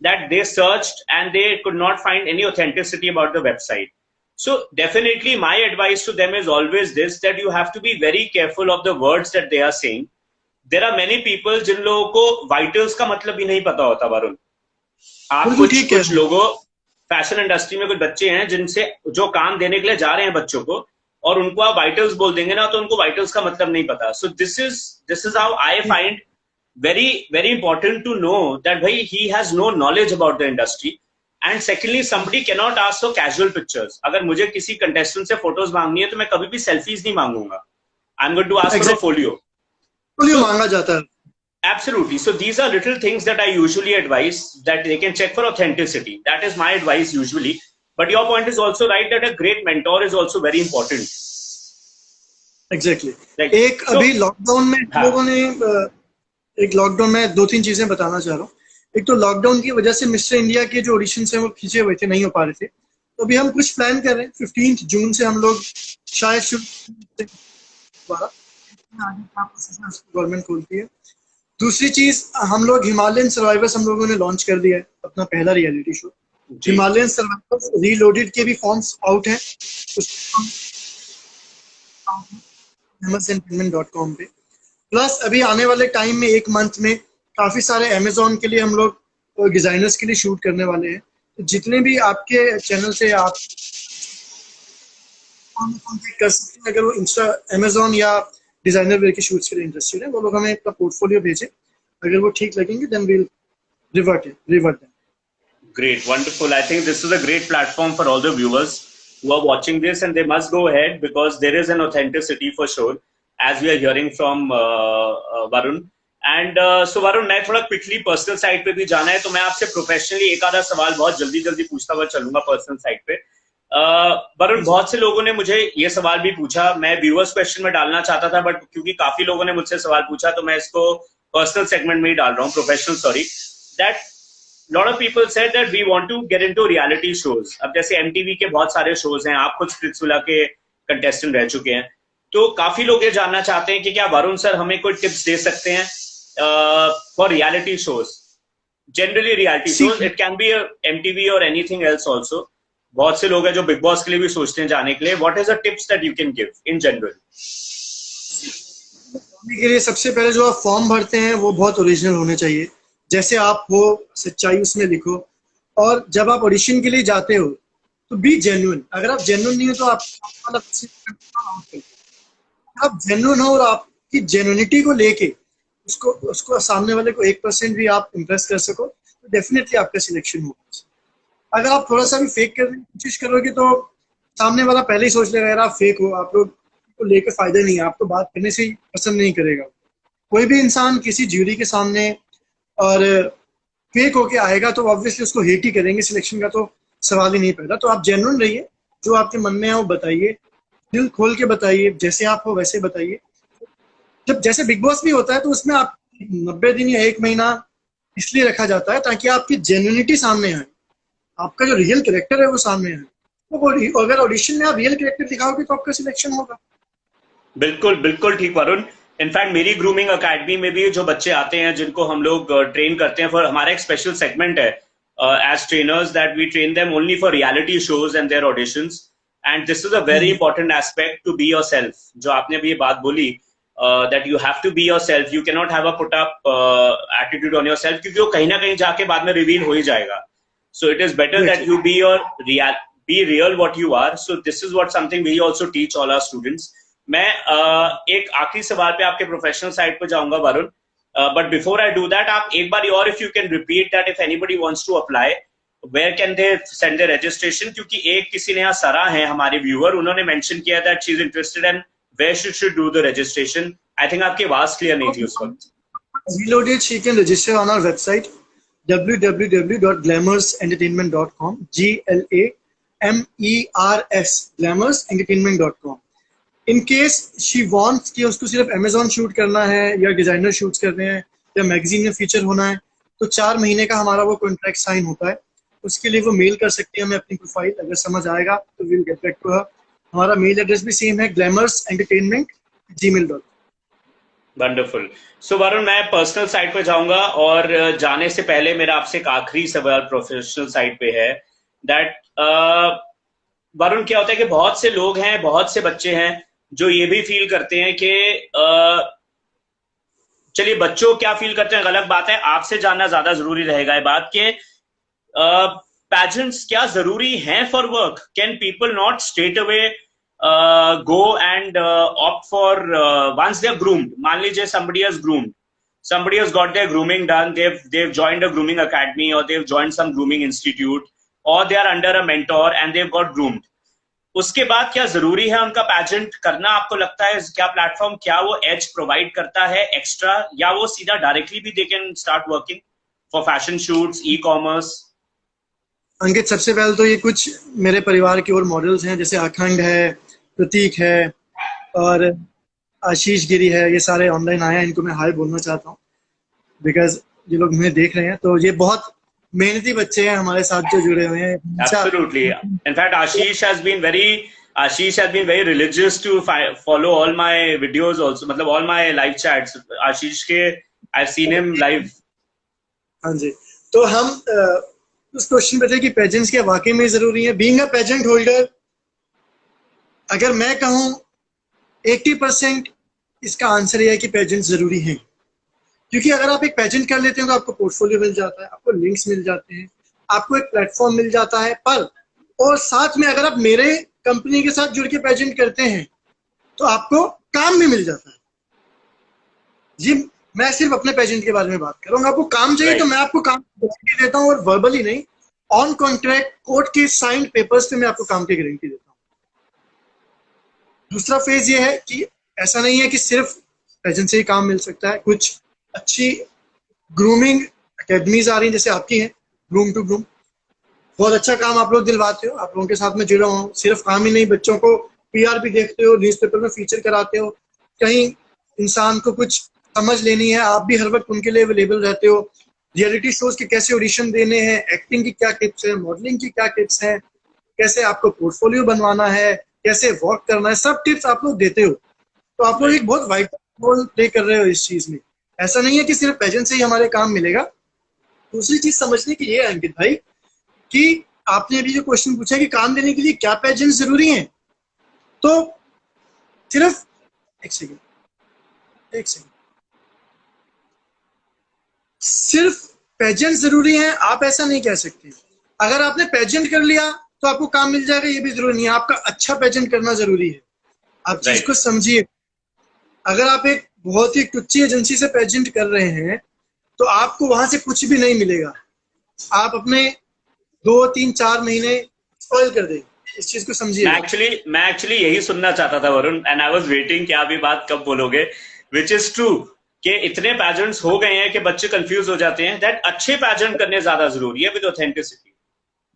that they searched and they could not find any authenticity about the website. So definitely my advice to them is always this that you have to be very careful of the words that they are saying. There are many people जिन लोगों को vitals का मतलब भी नहीं पता होता वरुण। आप कुछ लोगों, फैशन इंडस्ट्री में कुछ बच्चे हैं जिनसे जो काम देने के लिए जा रहे हैं बच्चों को, और उनको आप वाइटल्स बोल देंगे ना तो उनको वाइटल्स का मतलब नहीं पता। So this is how I find very very important to know that भाई he has no knowledge about the industry. And secondly somebody can not ask for casual pictures. अगर मुझे किसी कंटेस्टेंट से फोटोज मांगनी है तो मैं कभी भी सेल्फीज नहीं मांगूंगा, I am going to ask for a folio मांगा जाता है। Absolutely. So these are little things that I usually advise that they can check for authenticity. That is my advice usually. But your point is also right that a great mentor is also very important. Exactly. Like, अभी lockdown में लोगों ने एक lockdown में 2-3 चीजें बताना चाह रहा हूँ। एक तो लॉकडाउन की वजह से मिस्टर इंडिया के जो ऑडिशन है वो खींचे हुए थे, नहीं हो पा रहे थे। तो अभी हम कुछ प्लान कर रहे हैं। 15 जून से हम लोग शायद शुरू गवर्नमेंट खोलती है। दूसरी चीज, हम लोग हिमालयन सर्वाइवर्स हम लोगों ने लॉन्च कर दिया है, अपना पहला reality show. Himalayan survivors reloaded के भी फॉर्म्स आउट हैं famousentiment.com पे। प्लस अभी आने वाले टाइम में 1 मंथ में काफी सारे अमेजोन के लिए हम लोग डिजाइनर्स के लिए शूट करने वाले हैं। तो जितने भी आपके चैनल से आप कॉन्टेक्ट कर सकते हैं, अगर वो इंस्टा अमेजोन या डिजाइनर वेयर के शूट्स के लिए इंटरेस्टेड है, वो लोग हमें अपना पोर्टफोलियो भेजें। अगर वो ठीक लगेंगे then we will revert them. Great, wonderful. I think this is a great platform for all the viewers who are watching this, and they must go ahead because there is an authenticity for sure, as we are hearing from Varun. And so Varun, मैं थोड़ा quickly personal side पे भी जाना है, तो मैं आपसे professionally एक आधा सवाल बहुत जल्दी पूछता हुआ चलूंगा पर्सनल साइड पे। वरुण, बहुत से लोगों ने मुझे ये सवाल भी पूछा, मैं व्यूअर्स क्वेश्चन में डालना चाहता था बट क्योंकि काफी लोगों ने मुझसे सवाल पूछा तो मैं इसको पर्सनल सेगमेंट में ही डाल रहा हूँ, professional sorry. That lot of people said that we want to get into reality shows. अब जैसे MTV के बहुत सारे शोज हैं, आप खुद स्प्लिट्सविला के कंटेस्टेंट रह चुके हैं, तो काफी लोग ये जानना चाहते हैं कि क्या वरुण सर हमें कोई टिप्स दे सकते हैं for reality shows, generally reality shows, it can be MTV और एनीथिंग एल्स ऑल्सो। बहुत से लोग हैं जो बिग बॉस के लिए भी सोचते हैं जाने के लिए। What is the tips that you can give in general? के लिए सबसे पहले जो आप फॉर्म भरते हैं वो बहुत ओरिजिनल होने चाहिए, जैसे आप हो, सच्चाई उसमें लिखो। और जब आप ऑडिशन के लिए जाते हो तो बी जेन्युइन। अगर आप जेन्युइन नहीं हो तो आप जेन्युइन हो और आपकी जेन्युइनिटी को लेके उसको सामने वाले को 1% भी आप इम्प्रेस कर सको तो डेफिनेटली आपका सिलेक्शन होगा। अगर आप थोड़ा सा भी फेक करने की कोशिश करोगे तो सामने वाला पहले ही सोच लेगा यार आप फेक हो, आप लोग को लेकर फायदा नहीं है, आपको बात करने से ही पसंद नहीं करेगा। कोई भी इंसान किसी ज्यूरी के सामने और फेक होके आएगा तो ऑब्वियसली उसको हेट ही करेंगे, सिलेक्शन का तो सवाल ही नहीं पैदा। तो आप जेन्युइन रहिए, जो आपके मन में है वो बताइए, दिल खोल के बताइए, जैसे आप हो वैसे बताइए। जब जैसे बिग बॉस भी होता है तो उसमें आप 90 दिन या 1 महीना इसलिए रखा जाता है ताकि आपकी जेन्युइनिटी सामने आए, आपका जो रियल कैरेक्टर है वो सामने आए। तो अगर ऑडिशन में आप रियल कैरेक्टर दिखाओगे तो आपका सिलेक्शन होगा। बिल्कुल बिल्कुल ठीक वरुण। इनफैक्ट मेरी ग्रूमिंग अकेडमी में भी जो बच्चे आते हैं जिनको हम लोग ट्रेन करते हैं, फॉर हमारा एक स्पेशल सेगमेंट है as trainers that we train them only for reality shows and their auditions, and this is a very important aspect to be yourself. जो आपने अभी ये बात बोली that you have to be yourself, you can not have a put up attitude on yourself, क्योंकि वो कहीं ना कहीं जाके बाद में रिवील हो ही जाएगा। So it is better that you be your be real what you are. So this is what something we also teach all our students. मैं एक आखिरी सवाल पे आपके प्रोफेशनल साइड पे जाऊंगा Varun, but before I do that आप एक बार और if you can repeat that if anybody wants to apply where can they send their registration, क्योंकि एक किसी ने यहाँ सरा है हमारे व्यूअर, उन्होंने मेंशन किया that she is interested and where she should do the registration. I think आपकी आवाज क्लियर नहीं थी उस वक्त। Reloaded, she can register on our website www.glamourentertainment.com, GLAMERS, glamourentertainment.com. In case she wants कि उसको सिर्फ Amazon शूट करना है या डिजाइनर शूट्स करने हैं या मैगजीन में फीचर होना है, तो 4 महीने का हमारा वो कॉन्ट्रैक्ट साइन होता है। उसके लिए वो मेल कर सकती है हमें अपनी प्रोफाइल, अगर समझ आएगा तो will get back to her. हमारा मेल एड्रेस भी सेम है, glamourentertainment@gmail.com। वंडरफुल। सो वरुण मैं पर्सनल साइड पे जाऊंगा और जाने से पहले मेरा आपसे एक आखिरी सवाल प्रोफेशनल साइड पे है दैट वरुण क्या होता है कि बहुत से लोग हैं, बहुत से बच्चे हैं जो ये भी फील करते हैं कि चलिए बच्चों क्या फील करते हैं गलत बात है, आपसे जानना ज्यादा जरूरी रहेगा ये बात कि पैजेंट्स क्या जरूरी हैं for work? Can people not straight away go and opt for once they're groomed? मान लीजिए somebody has groomed, somebody has got their grooming done, they've joined a grooming academy or they've joined some grooming institute or they are under a mentor and they've got groomed. उसके बाद क्या जरूरी है उनका pageant करना? आपको लगता है क्या प्लेटफॉर्म क्या वो एज प्रोवाइड करता है एक्स्ट्रा, या वो सीधा डायरेक्टली भी they can start working for fashion shoots, e commerce? Ankit, सबसे पहले तो ये कुछ मेरे परिवार के और मॉडल्स हैं, जैसे अखंड है, प्रतीक है और आशीष गिरी है, ये सारे ऑनलाइन आए हैं, इनको मैं हाय बोलना चाहता हूँ बिकॉज ये लोग मुझे देख रहे हैं। तो ये बहुत मेहनती बच्चे हैं हमारे साथ जो जुड़े हुए हैं। Absolutely. In fact, Ashish has been very religious to follow all my videos also, मतलब all my live chats. Ashish के I've seen him live. हाँ जी, तो हम उस क्वेश्चन पे थे कि पेजेंट्स क्या वाकई में जरूरी है। बीइंग अ पेजेंट होल्डर, अगर मैं कहूँ 80% इसका आंसर यह है कि पेजेंट जरूरी है, क्योंकि अगर आप एक पेजेंट कर लेते हैं तो आपको पोर्टफोलियो मिल जाता है, आपको लिंक्स मिल जाते हैं, आपको एक प्लेटफॉर्म मिल जाता है। पर और साथ में अगर आप मेरे कंपनी के साथ जुड़ के पेजेंट करते हैं तो आपको काम भी मिल जाता है। जी, मैं सिर्फ अपने पेजेंट के बारे में बात करूंगा। आपको काम चाहिए तो मैं आपको काम देता हूँ, और वर्बली नहीं, ऑन कॉन्ट्रैक्ट कोर्ट के साइंड पेपर्स पे मैं आपको काम की गारंटी देता हूँ। दूसरा फेज ये है कि ऐसा नहीं है कि सिर्फ पेजेंट से ही काम मिल सकता है। कुछ अच्छी ग्रूमिंग अकेडमीज आ रही हैं, जैसे आपकी है ग्रूम टू ग्रूम, बहुत अच्छा काम आप लोग दिलवाते हो। आप लोगों के साथ में जुड़ा हूँ, सिर्फ काम ही नहीं, बच्चों को PR भी देखते हो, न्यूज़पेपर में फीचर कराते हो, कहीं इंसान को कुछ समझ लेनी है, आप भी हर वक्त उनके लिए अवेलेबल रहते हो। रियलिटी शोज के कैसे ऑडिशन देने हैं, एक्टिंग की क्या टिप्स है, मॉडलिंग की क्या टिप्स हैं, कैसे आपको पोर्टफोलियो बनवाना है, कैसे वर्क करना है, सब टिप्स आप लोग देते हो। तो आप लोग एक बहुत वाइटल रोल प्ले कर रहे हो इस चीज में। ऐसा नहीं है कि सिर्फ पेजेंट से ही हमारे काम मिलेगा। दूसरी चीज समझने की ये है अंकित भाई कि आपने अभी जो क्वेश्चन पूछा कि काम देने के लिए क्या पेजेंट जरूरी हैं, तो सिर्फ एक सेकेंड सिर्फ पेजेंट जरूरी है आप ऐसा नहीं कह सकते। अगर आपने पेजेंट कर लिया तो आपको काम मिल जाएगा, ये भी जरूरी नहीं है। आपका अच्छा पेजेंट करना जरूरी है। आप चीज को समझिए। अगर आप एक बहुत ही टुच्ची एजेंसी से पेजेंट कर रहे हैं तो आपको वहां से कुछ भी नहीं मिलेगा। आप अपने 2, 3, 4 महीने स्पॉइल कर देंगे। इस चीज को समझिए। मैं एक्चुअली यही सुनना चाहता था Varun, and I was waiting कि आप ये बात कब बोलोगे, विच इज ट्रू कि इतने पैजेंट्स हो गए हैं कि बच्चे कंफ्यूज हो जाते हैं दैट अच्छे पैजेंट करने ज्यादा जरूरी है विद ऑथेंटिसिटी।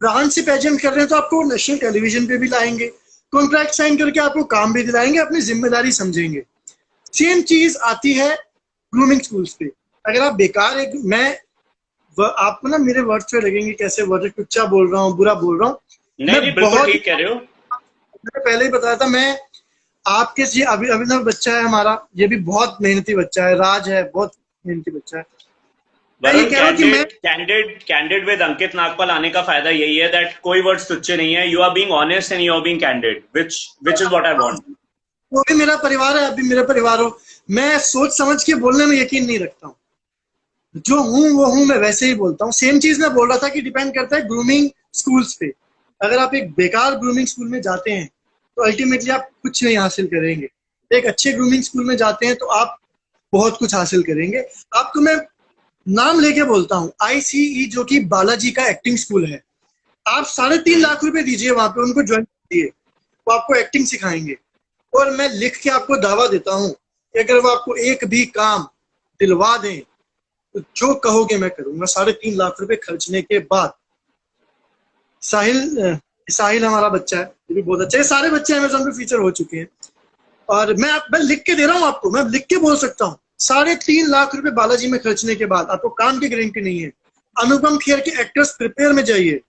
ब्रांड से पेजेंट कर रहे हैं तो आपको नेशनल टेलीविजन पे भी लाएंगे, कॉन्ट्रैक्ट साइन करके आपको काम भी दिलाएंगे, अपनी जिम्मेदारी समझेंगे। सेम चीज आती है ग्रूमिंग स्कूल्स पे। अगर आप बेकार एक आपको ना मेरे वर्ड्स पे लगेंगे कैसे वर्ड टुच्चा बोल रहा हूँ, बुरा बोल रहा हूँ। नहीं नहीं, बिल्कुल ठीक कह रहे हो। मैंने पहले ही बताया था, मैं आपके ये अभिनव बच्चा है हमारा, ये भी बहुत मेहनती बच्चा है, राज है बहुत मेहनती बच्चा है। मैं ये वरुण, कह रहा हूँ कि मैं कैंडिड विद अंकित नागपाल आने का फायदा यही है दैट कोई वर्ड्स तुच्चे नहीं है, you are being honest and you are being candid, which is what I want. वो भी मेरा परिवार है, अभी मेरा परिवार हो, मैं सोच समझ के बोलने में यकीन नहीं रखता हूँ। जो हूँ वो हूँ, मैं वैसे ही बोलता हूँ। सेम चीज मैं बोल रहा था कि डिपेंड करता है ग्रूमिंग स्कूल्स पे। अगर आप एक बेकार ग्रूमिंग स्कूल में जाते हैं तो अल्टीमेटली आप कुछ नहीं हासिल करेंगे। एक अच्छे ग्रूमिंग स्कूल में जाते हैं तो आप बहुत कुछ हासिल करेंगे। आपको मैं नाम लेके बोलता हूँ, ICE जो कि बालाजी का एक्टिंग स्कूल है, आप 3.5 लाख रुपए दीजिए वहां पे, उनको ज्वाइन कीजिए, वो आपको एक्टिंग सिखाएंगे। और मैं लिख के आपको दावा देता हूँ कि अगर वो आपको एक भी काम दिलवा दें तो जो कहोगे मैं करूंगा। 3.5 लाख रुपए खर्चने के बाद। साहिल हमारा बच्चा है, ये भी बहुत अच्छा है। सारे बच्चे अमेजोन पे फीचर हो चुके हैं और मैं लिख के दे रहा हूँ आपको, मैं लिख के बोल सकता हूँ 3.5 लाख रुपए बालाजी में खर्चने के बाद आपको काम की गारंटी नहीं है। अनुपम खेर के एक्टर्स प्रिपेयर में जाइए,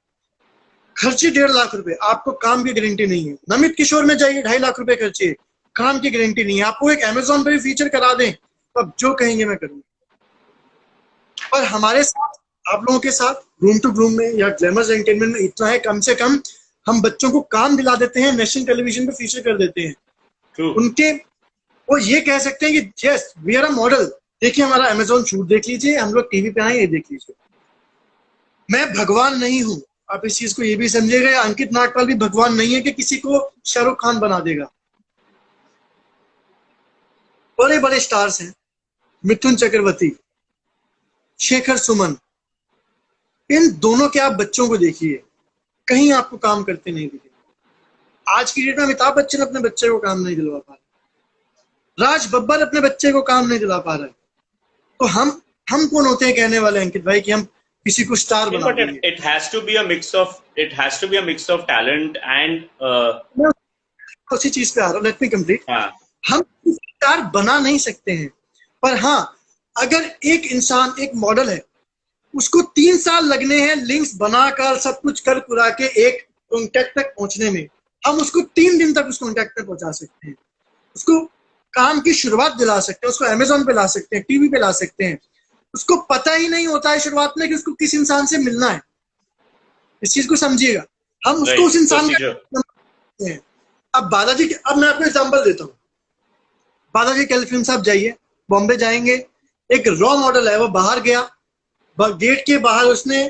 खर्ची 1.5 लाख रुपए, आपको काम की गारंटी नहीं है। नमित किशोर में जाइए, 2.5 लाख रुपए खर्चिए, काम की गारंटी नहीं है। आपको एक अमेजोन पर भी फीचर करा दें तो आप जो कहेंगे मैं करूंगा। और हमारे साथ, आप लोगों के साथ रूम टू रूम में या ग्लैमर्स एंटरटेनमेंट में इतना है, कम से कम हम बच्चों को काम दिला देते हैं, नेशनल टेलीविजन पे फीचर कर देते हैं। उनके वो ये कह सकते हैं कि yes we are a model, देखिए हमारा अमेजोन शूट देख लीजिए, हम लोग टीवी पे आए, ये देख लीजिए। मैं भगवान नहीं हूं, आप इस चीज को ये भी समझिएगा। अंकित नागपाल भी भगवान नहीं है कि किसी को शाहरुख खान बना देगा। बड़े बड़े स्टार्स हैं, मिथुन चक्रवर्ती, शेखर सुमन, इन दोनों के आप बच्चों को देखिए, कहीं आपको काम करते नहीं दिखे। आज की डेट में अमिताभ बच्चन अपने बच्चे को काम नहीं दिलवा पा रहे, राज बब्बर अपने बच्चे को काम नहीं दिला पा रहे, तो हम कौन होते हैं कहने वाले अंकित भाई कि हम किसी को स्टार बना देंगे? It has to be a mix of talent and उसी चीज पे आ रहा हूँ, लेट मी कंप्लीट। हम स्टार बना नहीं सकते हैं, पर हाँ अगर एक इंसान एक मॉडल है, उसको 3 साल लगने हैं लिंक्स बनाकर सब कुछ कर पुरा के एक कॉन्टैक्ट तक पहुंचने में, हम उसको 3 दिन तक उस कॉन्टैक्ट तक पहुंचा सकते हैं, उसको काम की शुरुआत दिला सकते हैं, उसको अमेजोन पे ला सकते हैं, टीवी पे ला सकते हैं। उसको पता ही नहीं होता है शुरुआत में कि उसको किस इंसान से मिलना है, इस चीज को समझिएगा। हम उसको उस इंसान का अब बालाजी, अब मैं आपको एग्जांपल देता हूँ। बालाजी टेलीफिल्म साहब जाइए, बॉम्बे जाएंगे, एक रॉ मॉडल है, वो बाहर गया, गेट के बाहर उसने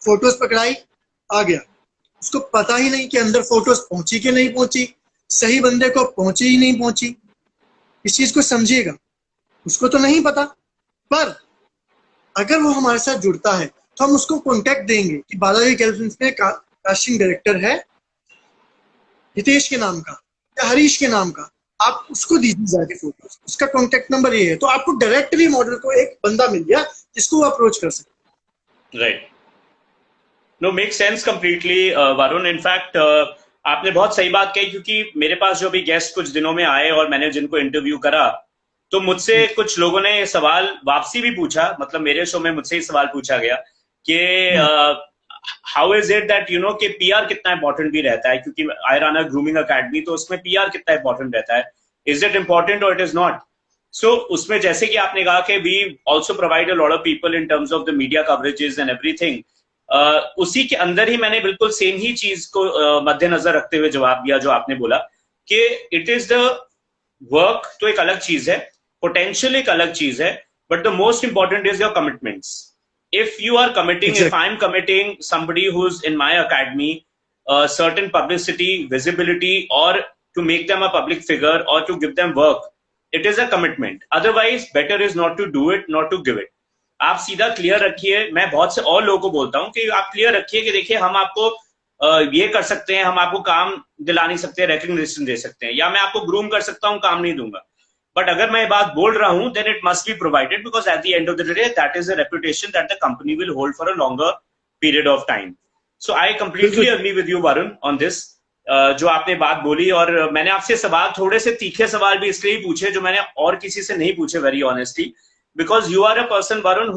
फोटोज पकड़ाई, आ गया, उसको पता ही नहीं कि अंदर फोटोज पहुंची कि नहीं पहुंची, सही बंदे को पहुंची ही नहीं पहुंची। इस चीज को समझिएगा, उसको तो नहीं पता, पर अगर वो हमारे साथ जुड़ता है तो हम उसको कॉन्टेक्ट देंगे कि बालाजी टेलीफिल्म में कास्टिंग डायरेक्टर है हितेश के नाम का या हरीश के नाम का, आप उसको दीजिए जाके फोटोज, उसका कॉन्टेक्ट नंबर ये है, तो आपको डायरेक्टली मॉडल को एक बंदा मिल गया जिसको वो अप्रोच कर सकते। Right, know make sense completely Varun. In fact आपने बहुत सही बात कही, क्योंकि मेरे पास जो भी गेस्ट कुछ दिनों में आए और मैंने जिनको इंटरव्यू करा, तो मुझसे कुछ लोगों ने सवाल वापसी भी पूछा, मतलब मेरे शो में मुझसे ही सवाल पूछा गया कि how is it that you know कि पीआर कितना इंपॉर्टेंट भी रहता है, क्योंकि I run a grooming academy, तो उसमें पीआर कितना इंपॉर्टेंट रहता है, इज इट इंपॉर्टेंट और इट इज नॉट। सो उसमें जैसे कि आपने कहा कि we also provide a lot of people in terms of the media coverages and everything, उसी के अंदर ही मैंने बिल्कुल सेम ही चीज को मद्देनजर रखते हुए जवाब दिया जो आपने बोला कि इट इज द वर्क, तो एक अलग चीज है, पोटेंशियल एक अलग चीज है, but the most important is your commitments. If you are committing, if I'm committing somebody who's in my academy, certain publicity, visibility, or to make them a public figure or to give them work, it is a commitment. Otherwise, better is not to do it, not to give it. आप सीधा clear रखिए, मैं बहुत से और लोगों को बोलता हूं कि आप क्लियर रखिए कि देखिए हम आपको ये कर सकते हैं, हम आपको काम दिला नहीं सकते, रिकग्निशन दे सकते हैं, या मैं आपको ग्रूम कर सकता हूं, काम नहीं दूंगा। बट अगर मैं बात बोल रहा हूं, then it must be provided, because at the end of the day, that is a reputation that the company will hold for a longer period of time. So I completely agree with you, Varun, on this. जो आपने बात बोली, और मैंने आपसे सवाल, थोड़े से तीखे सवाल भी इसलिए पूछे जो मैंने और किसी से नहीं पूछे, very honestly, because you are a person, Varun,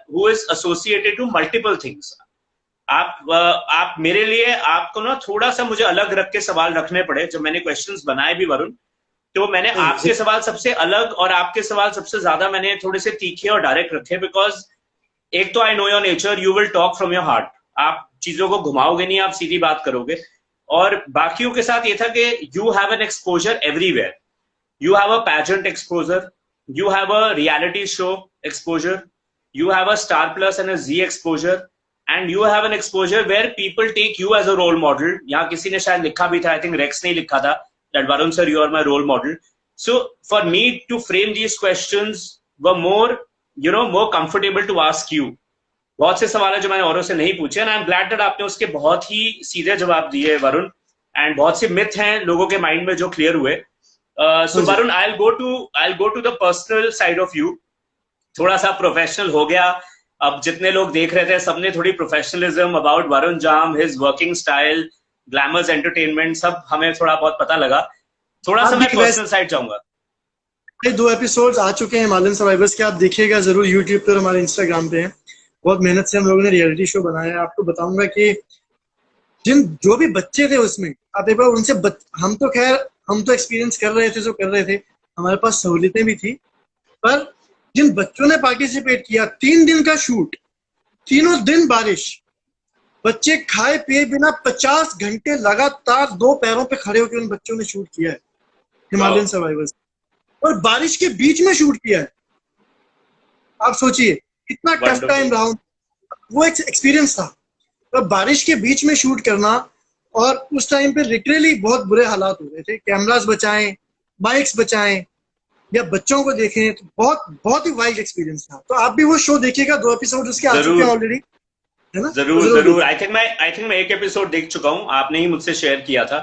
who is associated to multiple things. आप मेरे लिए आपको ना थोड़ा सा मुझे अलग रख के सवाल रखने पड़े जब मैंने क्वेश्चंस बनाए भी, वरुण, तो मैंने आपके सवाल सबसे अलग और आपके सवाल सबसे ज्यादा मैंने थोड़े से तीखे और डायरेक्ट रखे, बिकॉज एक तो I know your nature, you will talk from your heart, आप चीजों को घुमाओगे नहीं, आप सीधी बात करोगे। और बाकियों के साथ ये था कि you have an exposure everywhere, you have a pageant exposure, you have a reality show exposure, you have a Star Plus and a Z exposure, and you have an exposure where people take you as a role model. यहाँ किसी ने शायद लिखा भी था, I think Rex ने लिखा था, that Varun sir, you are my role model. So for me to frame these questions were more, more comfortable to ask you. बहुत से सवाल है जो मैंने औरों से नहीं पूछे, and I'm glad that आपने उसके बहुत ही सीधे जवाब दिए, वरुण, and बहुत से मिथ हैं लोगों के माइंड में जो क्लियर हुए। So Varun, I'll go to the personal side of you. थोड़ा सा प्रोफेशनल हो गया, अब जितने लोग देख रहे थे सबने थोड़ी professionalism about Varun jam, his working style, glamorous entertainment, सब हमें थोड़ा बहुत पता लगा। थोड़ा सा मैं पर्सनल साइड जाऊंगा। 2 एपिसोड्स आ चुके हैं हिमालयन सर्वाइवर्स के, आप देखिएगा जरूर, यूट्यूब पर, हमारे इंस्टाग्राम पे हैं। बहुत मेहनत से हम लोगों ने रियलिटी शो बनाया है। आपको बताऊंगा कि जो भी बच्चे थे उसमें, आप एक बार उनसे हम तो एक्सपीरियंस कर रहे थे जो कर रहे थे, हमारे पास सहूलियतें भी थी, पर जिन बच्चों ने पार्टिसिपेट किया, 3 दिन का शूट, तीनों दिन बारिश, बच्चे खाए पिए बिना 50 घंटे लगातार 2 पैरों पे खड़े होकर उन बच्चों ने शूट किया है हिमालयन सर्वाइवर्स, और बारिश के बीच में शूट किया है। आप सोचिए कितना टफ टाइम रहा, वो एक एक्सपीरियंस था। तो बारिश के बीच में शूट करना, और उस टाइम पे लिटरली बहुत बुरे हालात हो रहे थे, कैमरास बचाएं, माइक्स बचाएं, या बच्चों को देखें, तो बहुत ही वाइल्ड एक्सपीरियंस था। तो आप भी वो शो देखिएगा, 2 एपिसोड उसके आ चुके हैं ऑलरेडी, है ना? जरूर। आई थिंक मैं एक एपिसोड देख चुका हूँ, आपने ही मुझसे शेयर किया था,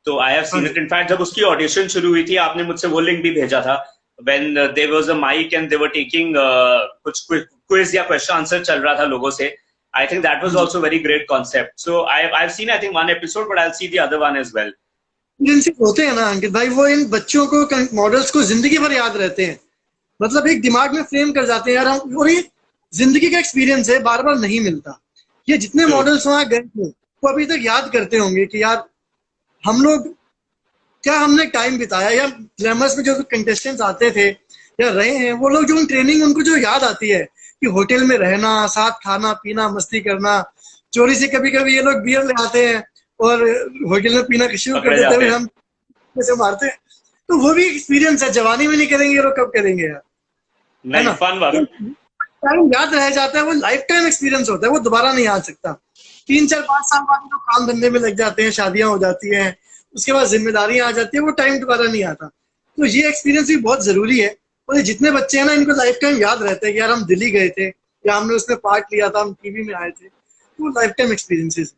तो I have seen it. In fact जब उसकी ऑडिशन शुरू हुई थी, आपने मुझसे वो लिंक भी भेजा था, when there was a mic and they were taking कुछ क्विज या क्वेश्चन आंसर चल रहा था लोगों से। I think that was also very great concept. So I've seen, I think, 1 episode, but I'll see the other one as well. जिनसे होते हैं ना अंकित भाई, वो इन बच्चों को, मॉडल्स को जिंदगी भर याद रहते हैं, मतलब एक दिमाग में फ्रेम कर जाते हैं यार हम, और ये जिंदगी का एक्सपीरियंस है, बार बार नहीं मिलता। ये जितने मॉडल्स वहां गए थे वो अभी तक याद करते होंगे कि यार हम लोग क्या हमने टाइम बिताया, या ग्लैमर्स में जो कंटेस्टेंट्स आते थे या रहे हैं, वो लोग जो ट्रेनिंग, उनको जो याद आती है कि होटल में रहना, साथ खाना पीना, मस्ती करना, चोरी से कभी कभी ये लोग बियर ले आते हैं और होटल में पीना शुरू कर देते हैं, हम कैसे मारते हैं। तो वो भी एक्सपीरियंस है, जवानी में नहीं करेंगे ये लोग, कब करेंगे यार? नहीं, फन वाला टाइम याद रह जाता है, वो लाइफ टाइम एक्सपीरियंस होता है, वो दोबारा नहीं आ सकता। 3, 4, 5 साल बाद लोग काम धंधे में लग जाते हैं, शादियां हो जाती हैं, उसके बाद जिम्मेदारियां आ जाती है, वो टाइम दोबारा नहीं आता। तो ये एक्सपीरियंस भी बहुत जरूरी है, और ये जितने बच्चे हैं ना, इनको लाइफ टाइम याद रहता है कि यार हम दिल्ली गए थे, या हमने उसमें पार्ट लिया था, हम टीवी में आए थे। तो life time experiences.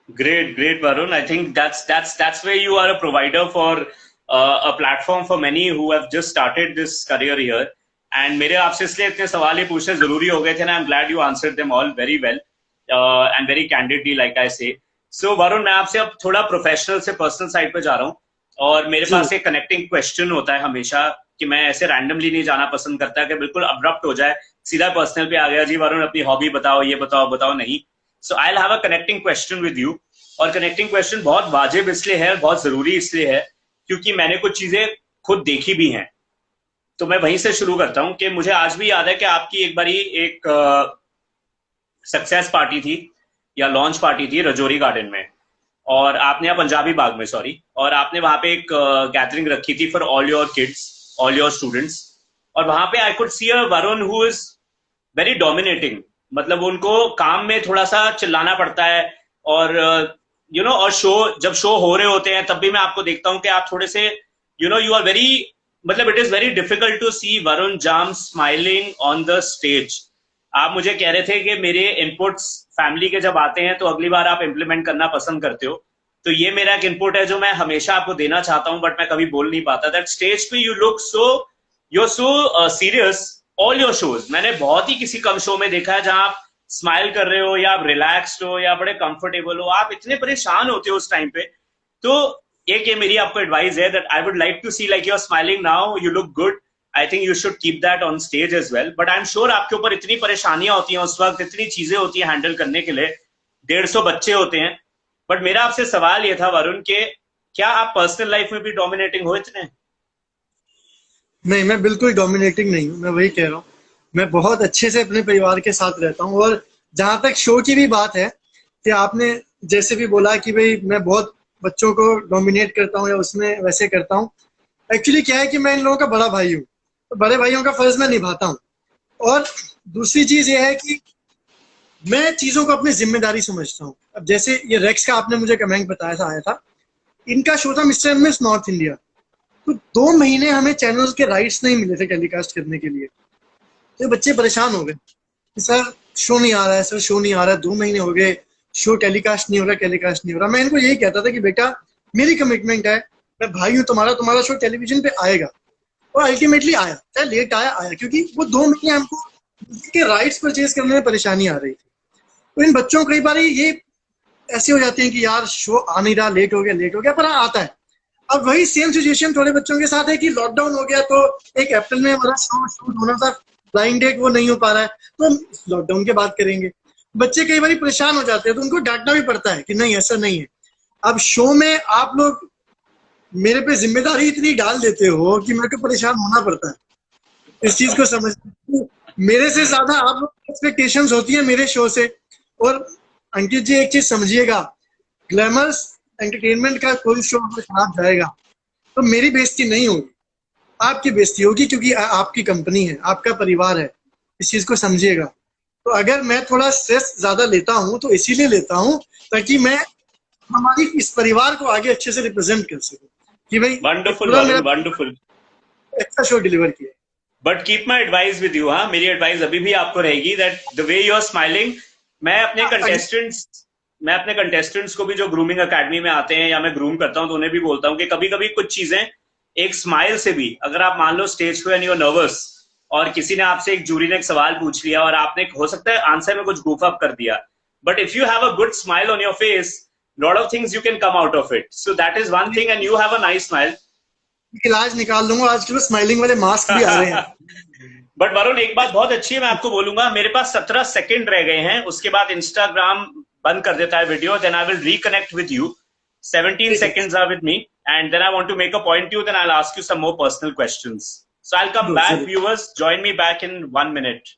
Great, Varun. I think that's where you are a provider for a platform for many who have just started this career here. And मेरे आपसे इसलिए इतने सवाल ही पूछने जरूरी हो गए थे ना, I'm glad you answered them all very well and very candidly, like I say. So Varun, मैं आपसे अब थोड़ा प्रोफेशनल से पर्सनल साइड पे जा रहा हूँ, और मेरे पास एक कनेक्टिंग क्वेश्चन होता है हमेशा, कि मैं ऐसे रैंडमली नहीं जाना पसंद करता कि बिल्कुल अब्रप्ट हो जाए, सीधा पर्सनल पे आ गया, जी वरुण अपनी हॉबी बताओ, ये बताओ नहीं। So I will have a connecting question with you, और कनेक्टिंग क्वेश्चन बहुत वाजिब इसलिए है, बहुत जरूरी इसलिए है, क्योंकि मैंने कुछ चीजें खुद देखी भी हैं। तो मैं वहीं से शुरू करता हूँ कि मुझे आज भी याद है कि आपकी एक बारी एक सक्सेस पार्टी थी या लॉन्च पार्टी थी रजौरी गार्डन में, और आपने, या पंजाबी बाग में, सॉरी, और आपने वहां पे एक गैदरिंग रखी थी for all your kids, all your students, और वहां पे I could see a Varun who is very dominating, मतलब उनको काम में थोड़ा सा चिल्लाना पड़ता है, और और जब शो हो रहे होते हैं तब भी मैं आपको देखता हूं कि आप थोड़े से यू आर वेरी, मतलब it is very difficult to see Varun जाम स्माइलिंग ऑन द स्टेज। आप मुझे कह रहे थे कि मेरे इनपुट्स फैमिली के जब आते हैं तो अगली बार आप इम्प्लीमेंट करना पसंद करते हो, तो ये मेरा एक इनपुट है जो मैं हमेशा आपको देना चाहता हूं, बट मैं कभी बोल नहीं पाता। दैट स्टेज पे you look so, you are so serious all your shows. मैंने बहुत ही किसी कम शो में देखा है जहां आप स्माइल कर रहे हो, या आप रिलैक्स्ड हो, या बड़े कंफर्टेबल हो, आप इतने परेशान होते हो उस टाइम पे। तो एक ये मेरी आपको एडवाइस है, that I would like to see, like you are smiling now, you look good, I think you should keep that on stage as well. But I'm sure आपके ऊपर इतनी परेशानियां होती हैं उस वक्त, इतनी चीजें होती हैं हैंडल करने के लिए, 150 बच्चे होते हैं. बट मेरा आपसे सवाल ये था वरुण के क्या आप पर्सनल लाइफ में भी डोमिनेटिंग हो इतने? नहीं, मैं बिल्कुल डोमिनेटिंग नहीं हूँ. मैं वही कह रहा हूँ, मैं बहुत अच्छे से अपने परिवार के साथ रहता हूँ. और जहां तक शो की भी बात है कि आपने जैसे भी बोला कि भाई मैं बहुत बच्चों को डोमिनेट करता हूँ या उसमें वैसे करता हूँ, एक्चुअली क्या है कि मैं इन लोगों का बड़ा भाई हूँ, तो बड़े भाइयों का फर्ज मैं निभाता हूँ. और दूसरी चीज ये है कि मैं चीजों को अपनी जिम्मेदारी समझता हूँ. अब जैसे ये रेक्स का आपने मुझे कमेंट बताया था, आया था, इनका शो था mister and miss north India. तो 2 महीने हमें चैनल के राइट्स नहीं मिले थे टेलीकास्ट करने के लिए. तो बच्चे परेशान हो गए कि सर शो नहीं आ रहा है, सर शो नहीं आ रहा है, 2 महीने हो गए, शो टेलीकास्ट नहीं हो रहा, टेलीकास्ट नहीं हो रहा. मैं इनको यही कहता था कि बेटा मेरी कमिटमेंट है, मैं भाई हूँ तुम्हारा, तुम्हारा शो टेलीविजन पे आएगा. और अल्टीमेटली आया, चाहे लेट आया, क्योंकि वो 2 महीने हमको के राइट्स परचेज करने में परेशानी आ रही थी. तो इन बच्चों को कई बार ये ऐसे हो जाते हैं कि यार शो आ नहीं रहा, लेट हो गया, पर आता है. अब वही सेम सिचुएशन थोड़े बच्चों के साथ है कि लॉकडाउन हो गया, तो एक अप्रैल में हमारा शो शूट होना था, ब्लाइंड डेट वो नहीं हो पा रहा है, तो हम लॉकडाउन के बाद करेंगे. बच्चे कई बार परेशान हो जाते हैं, तो उनको डांटना भी पड़ता है कि नहीं ऐसा नहीं है. अब शो में आप लोग मेरे पे जिम्मेदारी इतनी डाल देते हो कि मेरे को परेशान होना पड़ता है इस चीज को समझ. मेरे से ज्यादा आप लोग एक्सपेक्टेशंस होती है मेरे शो से. और अंकित जी एक चीज समझिएगा, ग्लैमर्स एंटरटेनमेंट का कोई शो अगर खराब जाएगा तो मेरी बेइज्जती नहीं होगी, आपकी बेइज्जती होगी, क्योंकि आपकी कंपनी है, आपका परिवार है, इस चीज को समझिएगा. तो अगर मैं थोड़ा स्ट्रेस ज्यादा लेता हूँ तो इसीलिए लेता हूँ ताकि मैं हमारी इस परिवार को आगे अच्छे से रिप्रेजेंट कर सकूं कि भाई वंडरफुल वंडरफुल अच्छा शो डिलीवर किया. But keep my advice with you. हाँ, मेरी एडवाइस अभी भी आपको रहेगी that the way you are smiling. मैं अपने कंटेस्टेंट्स को भी जो ग्रूमिंग एकेडमी में आते हैं या मैं ग्रूम करता हूं तो उन्हें भी बोलता हूं कि कभी कभी कुछ चीजें एक स्माइल से भी, अगर आप मान लो स्टेज पे यू आर नर्वस और किसी ने आपसे, एक जूरी ने एक सवाल पूछ लिया और आपने हो सकता है आंसर में कुछ goof up कर दिया, but if you have a good smile on your face, lot of things you can come out of it. So that is one thing, and you have a nice smile. इलाज निकाल दूंगा, आजकल smiling वाले mask भी आ रहे हैं. But Varun एक बात बहुत अच्छी है, मैं आपको बोलूंगा, मेरे पास 17 सेकंड रह गए हैं, उसके बाद इंस्टाग्राम बंद कर देता है video, then I will reconnect with you. 17 seconds are with me, and then I want to make a point to you, then I'll ask you some more personal questions. So I'll come back, viewers. Join me back in 1 minute.